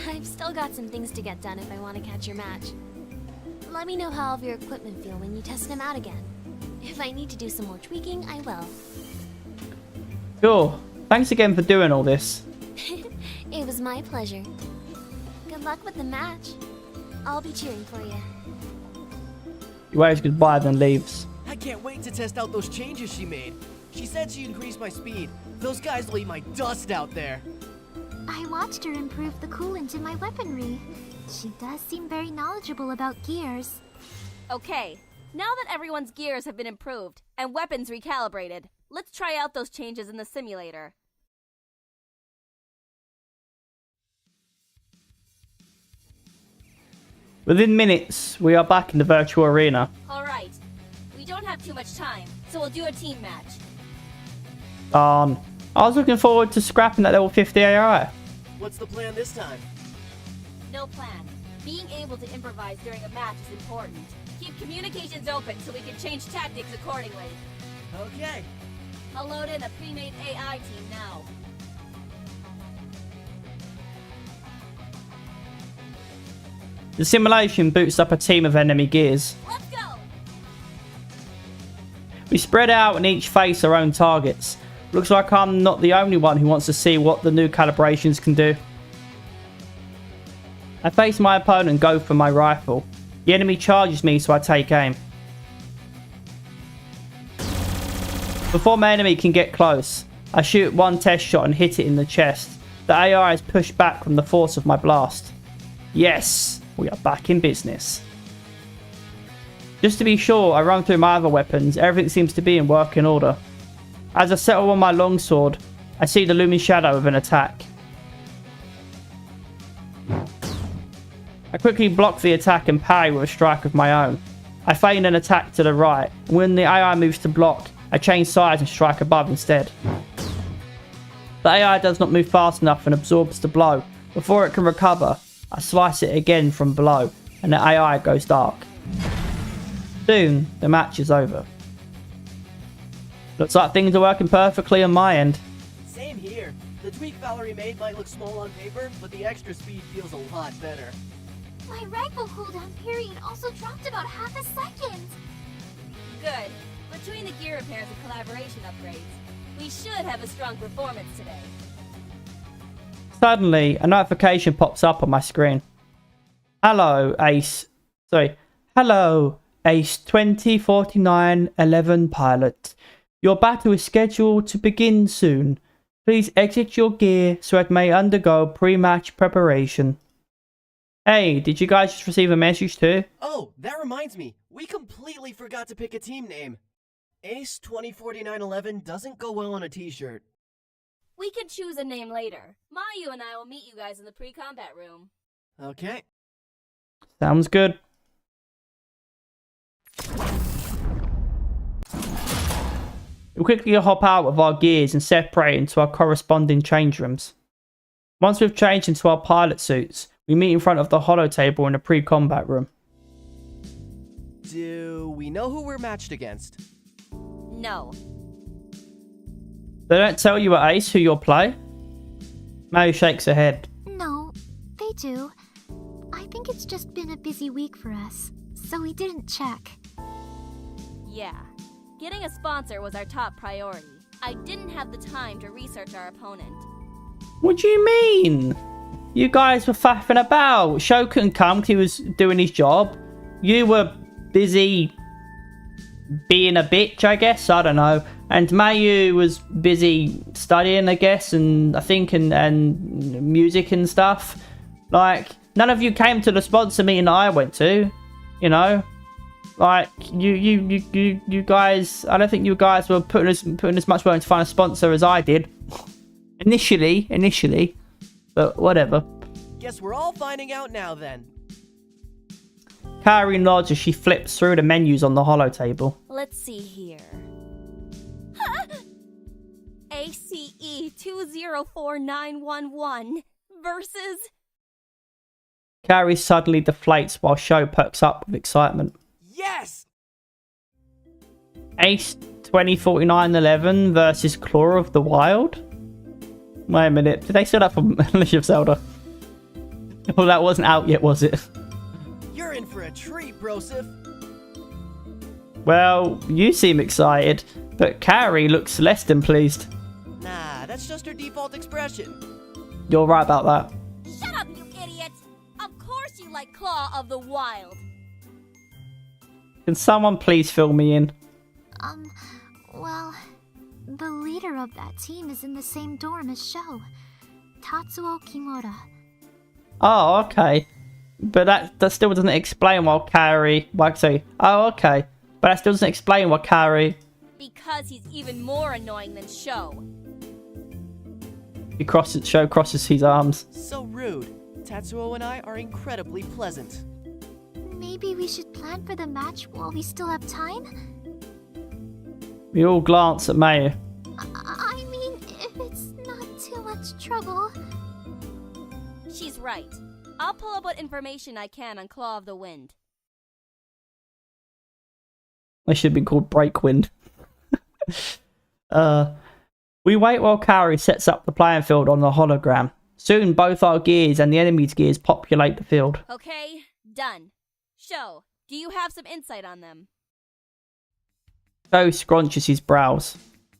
I've still got some things to get done if I want to catch your match. Let me know how all of your equipment feel when you test them out again. If I need to do some more tweaking, I will. Sure. Thanks again for doing all this. It was my pleasure. Good luck with the match. I'll be cheering for you. He waves goodbye, then leaves. I can't wait to test out those changes she made. She said she increased my speed. Those guys will eat my dust out there. I watched her improve the coolant in my weaponry. She does seem very knowledgeable about gears. Okay, now that everyone's gears have been improved and weapons recalibrated, let's try out those changes in the simulator. Within minutes, we are back in the virtual arena. Alright. We don't have too much time, so we'll do a team match. I was looking forward to scrapping that level 50 AI. What's the plan this time? No plan. Being able to improvise during a match is important. Keep communications open so we can change tactics accordingly. Okay. I'll load in a pre-made AI team now. The simulation boots up a team of enemy gears. Let's go! We spread out and each face our own targets. Looks like I'm not the only one who wants to see what the new calibrations can do. I face my opponent and go for my rifle. The enemy charges me, so I take aim. Before my enemy can get close, I shoot one test shot and hit it in the chest. The AI is pushed back from the force of my blast. Yes, we are back in business. Just to be sure, I run through my other weapons. Everything seems to be in working order. As I settle on my longsword, I see the looming shadow of an attack. I quickly block the attack and parry with a strike of my own. I feign an attack to the right, and when the AI moves to block, I change sides and strike above instead. The AI does not move fast enough and absorbs the blow. Before it can recover, I slice it again from below, and the AI goes dark. Soon, the match is over. Looks like things are working perfectly on my end. Same here. The tweak Valerie made might look small on paper, but the extra speed feels a lot better. My rifle cooldown period also dropped about half a second. Good. Between the gear repairs and collaboration upgrades, we should have a strong performance today. Suddenly, a notification pops up on my screen. Hello, Ace 2049-11 pilot. Your battle is scheduled to begin soon. Please exit your gear so it may undergo pre-match preparation. Hey, did you guys just receive a message too? Oh, that reminds me. We completely forgot to pick a team name. Ace 2049-11 doesn't go well on a t-shirt. We can choose a name later. Mayu and I will meet you guys in the pre-combat room. Okay. Sounds good. We quickly hop out of our gears and separate into our corresponding change rooms. Once we've changed into our pilot suits, we meet in front of the holo table in the pre-combat room. Do we know who we're matched against? No. They don't tell you at Ace who you'll play? Mayu shakes her head. No, they do. I think it's just been a busy week for us, so we didn't check. Yeah. Getting a sponsor was our top priority. I didn't have the time to research our opponent. What do you mean? You guys were faffing about. Sho couldn't come because he was doing his job. You were busy being a bitch, I guess. I don't know. And Mayu was busy studying, I guess, and I think and music and stuff. Like, none of you came to the sponsor meeting that I went to, you know. Like, you guys, I don't think you guys were putting as much work to find a sponsor as I did. Initially. But whatever. Guess we're all finding out now then. Kairi nods as she flips through the menus on the holo table. Let's see here. ACE 204911 versus... Kairi suddenly deflates while Sho perks up with excitement. Yes! Ace 2049-11 versus Claw of the Wild? Wait a minute, did they steal that from Legend of Zelda? Well, that wasn't out yet, was it? You're in for a treat, Brosif. Well, you seem excited, but Kairi looks less than pleased. Nah, that's just her default expression. You're right about that. Shut up, you idiot! Of course you like Claw of the Wild. Can someone please fill me in? Well, the leader of that team is in the same dorm as Sho, Tatsuo Kimura. Oh, okay. But that still doesn't explain why Kairi... Oh, okay. But that still doesn't explain why Kairi... Because he's even more annoying than Sho. Sho crosses his arms. So rude. Tatsuo and I are incredibly pleasant. Maybe we should plan for the match while we still have time? We all glance at Mayu. I mean, if it's not too much trouble. She's right. I'll pull up what information I can on Claw of the Wind. They should have been called Breakwind. We wait while Kaori sets up the playing field on the hologram. Soon, both our gears and the enemy's gears populate the field. Okay, done. Sho, do you have some insight on them? Sho scrunches his brows.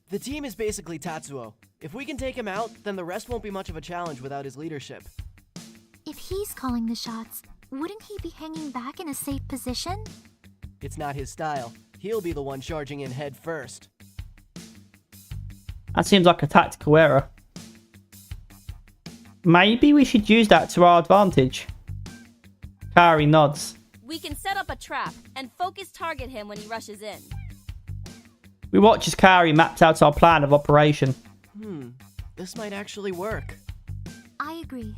The team is basically Tatsuo. If we can take him out, then the rest won't be much of a challenge without his leadership. If he's calling the shots, wouldn't he be hanging back in a safe position? It's not his style. He'll be the one charging in head first. That seems like a tactical error. Maybe we should use that to our advantage. Kaori nods. We can set up a trap and focus target him when he rushes in. We watch as Kaori maps out our plan of operation. This might actually work. I agree.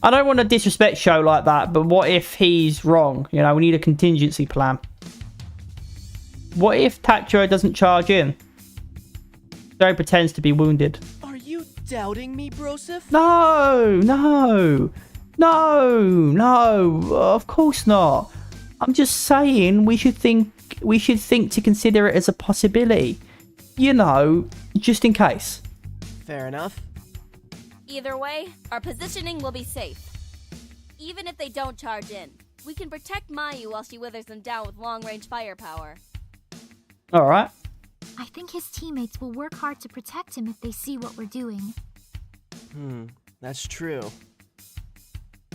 I don't want to disrespect Sho like that, but what if he's wrong? You know, we need a contingency plan. What if Tatsuo doesn't charge in? Sho pretends to be wounded. Are you doubting me, Broseph? No, of course not. I'm just saying we should think to consider it as a possibility. You know, just in case. Fair enough. Either way, our positioning will be safe. Even if they don't charge in, we can protect Mayu while she withers them down with long-range firepower. Alright. I think his teammates will work hard to protect him if they see what we're doing. That's true.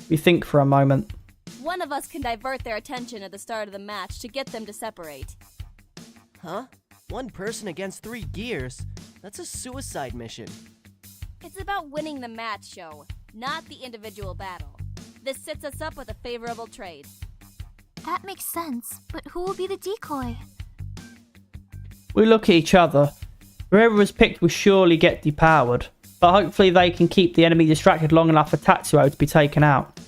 We think for a moment. One of us can divert their attention at the start of the match to get them to separate. Huh? One person against 3 gears? That's a suicide mission. It's about winning the match, Sho, not the individual battle. This sets us up with a favorable trade. That makes sense, but who will be the decoy? We look at each other. Whoever was picked will surely get depowered, but hopefully they can keep the enemy distracted long enough for Tatsuo to be taken out.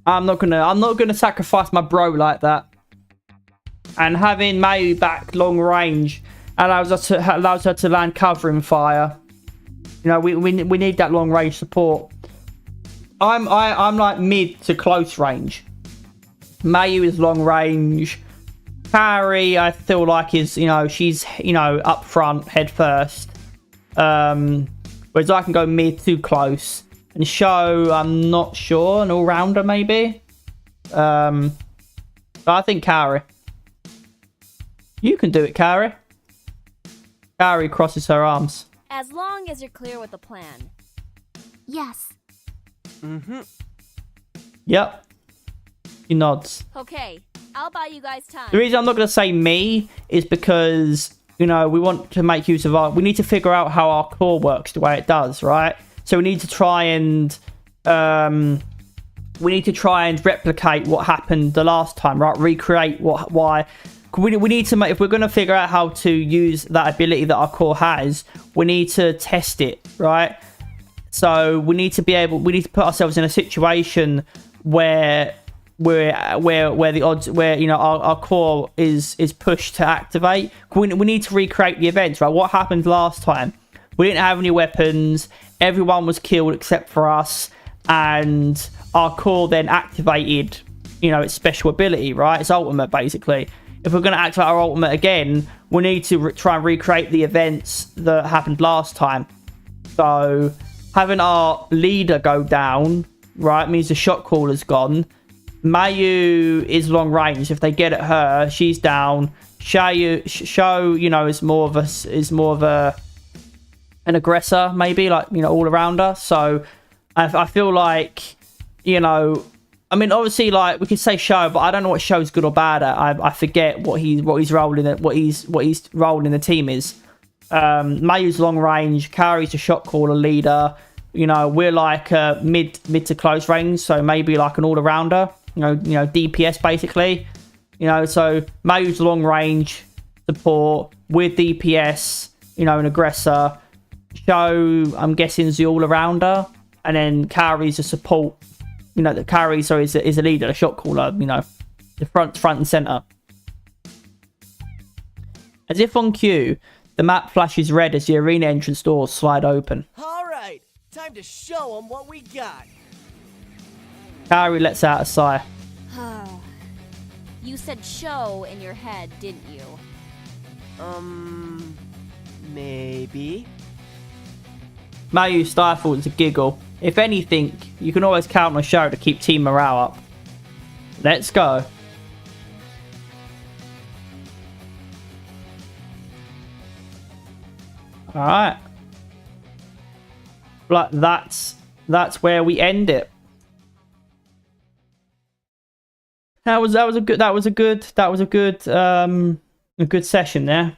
I'm not gonna sacrifice my bro like that. And having Mayu back long range allows her to land covering fire. You know, we need that long range support. I'm like mid to close range. Mayu is long range. Kaori, I feel like is, you know, she's, you know, up front, head first. Whereas I can go mid to close. And Sho, I'm not sure, an all-rounder maybe. But I think Kaori. You can do it, Kaori. Kaori crosses her arms. As long as you're clear with the plan. Yes. Yep. He nods. Okay, I'll buy you guys time. The reason I'm not going to say me is because, you know, we want to make use of we need to figure out how our core works the way it does, right? So we need to try and replicate what happened the last time, right? Recreate why. We need to make, if we're going to figure out how to use that ability that our core has, we need to test it, right? So we need to put ourselves in a situation where the odds, where, you know, our core is pushed to activate. We need to recreate the events, right? What happened last time? We didn't have any weapons. Everyone was killed except for us, and our core then activated, you know, its special ability, right? Its ultimate, basically. If we're going to activate our ultimate again, we need to try and recreate the events that happened last time. So having our leader go down, right, means the shot caller's gone. Mayu is long range. If they get at her, she's down. Sho, you know, is more of an aggressor, maybe, like, you know, all around her. So I feel like, you know, I mean, obviously, like, we could say Sho, but I don't know what Sho's good or bad at. I forget what he's rolling at, what he's rolling the team is. Mayu's long range, Kaori's a shot caller leader. You know, we're like mid to close range, so maybe like an all-arounder. You know, DPS basically. You know, so Mayu's long range support with DPS, you know, an aggressor. Sho, I'm guessing, is the all-arounder. And then Kaori's a support. You know, the Kaori, sorry, is a leader, a shot caller, you know. The front and center. As if on cue, the map flashes red as the arena entrance doors slide open. Alright, time to show them what we got. Kaori lets out a sigh. You said show in your head, didn't you? Maybe. Mayu stifles a giggle. If anything, you can always count on Sho to keep team morale up. Let's go. Alright. Like that's where we end it. That was a good session there.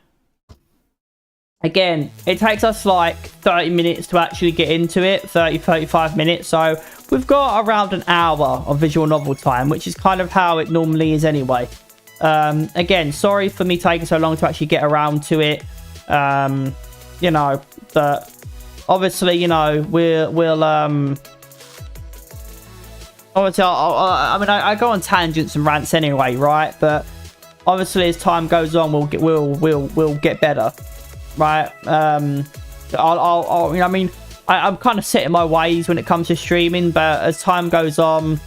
Again, it takes us like 30 minutes to actually get into it, 35 minutes. So we've got around an hour of visual novel time, which is kind of how it normally is anyway. Again, sorry for me taking so long to actually get around to it. You know, but obviously, you know, we'll obviously, I mean, I go on tangents and rants anyway, right? But obviously, as time goes on, we'll get better, right? You know, I mean, I'm kind of set in my ways when it comes to streaming, but as time goes on,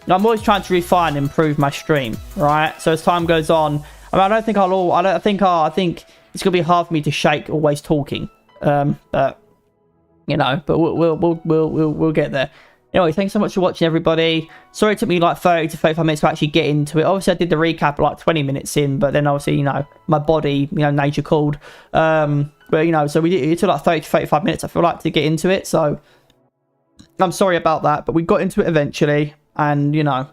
I'm always trying to refine and improve my stream, right? So as time goes on, I mean, I think it's gonna be hard for me to shake always talking, but you know, but we'll get there. Anyway, thanks so much for watching, everybody. Sorry it took me like 30 to 35 minutes to actually get into it. Obviously, I did the recap like 20 minutes in, but then obviously, you know, my body, you know, nature called. But, you know, so it took like 30 to 35 minutes, I feel like, to get into it. So, I'm sorry about that, but we got into it eventually. And, you know.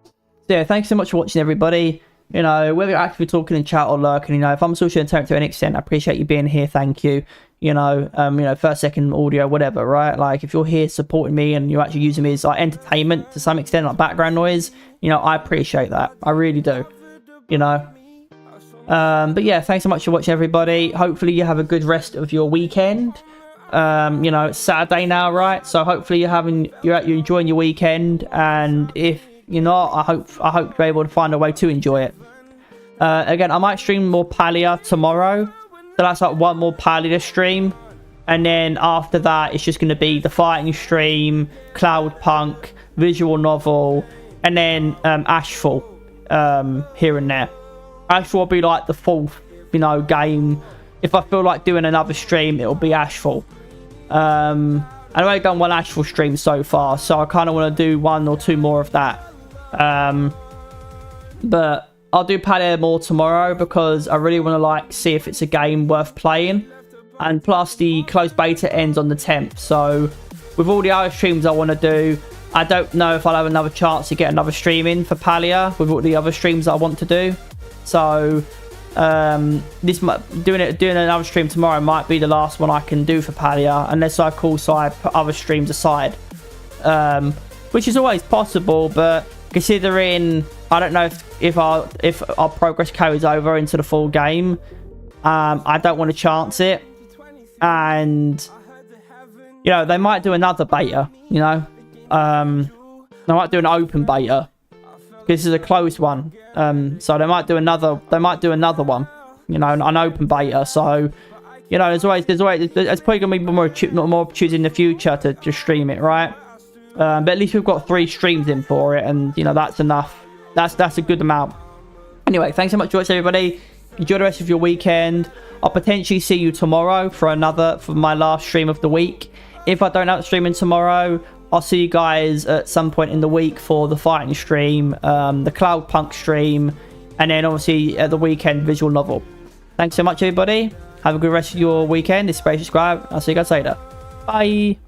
So, yeah, thanks so much for watching, everybody. You know, whether you're actively talking in chat or lurking, you know, if I'm social entertainment to an extent, I appreciate you being here. Thank you. You know, first, second audio, whatever, right? Like, if you're here supporting me and you're actually using me as like entertainment to some extent, like background noise, you know, I appreciate that. I really do. You know. But yeah, thanks so much for watching, everybody. Hopefully you have a good rest of your weekend. You know, it's Saturday now, right? So hopefully you're enjoying your weekend, and if you're not, I hope you're able to find a way to enjoy it. Again, I might stream more Palia tomorrow. So that's like one more Palia stream. And then after that, it's just going to be the fighting stream, Cloudpunk, visual novel, and then Ashfall here and there. Ashfall will be like the fourth, you know, game. If I feel like doing another stream, it'll be Ashfall. I've only done one Ashfall stream so far, so I kind of want to do one or two more of that. But I'll do Palia more tomorrow because I really want to like see if it's a game worth playing. And plus the closed beta ends on the 10th. So with all the other streams I want to do, I don't know if I'll have another chance to get another stream in for Palia with all the other streams that I want to do. So doing another stream tomorrow might be the last one I can do for Palia, unless I put other streams aside, which is always possible. But considering I don't know if our progress carries over into the full game, I don't want to chance it. And you know, they might do another beta. You know, they might do an open beta. This is a closed one, so they might do another one, you know, an open beta. So, you know, there's probably gonna be more opportunities in the future to just stream it, right? But at least we've got 3 streams in for it, and you know, that's enough. That's a good amount. Anyway, thanks so much for watching, everybody. Enjoy the rest of your weekend. I'll potentially see you tomorrow for my last stream of the week. If I don't have streaming tomorrow, I'll see you guys at some point in the week for the fighting stream, the Cloudpunk stream, and then obviously at the weekend visual novel. Thanks so much, everybody. Have a good rest of your weekend. Subscribe. I'll see you guys later. Bye.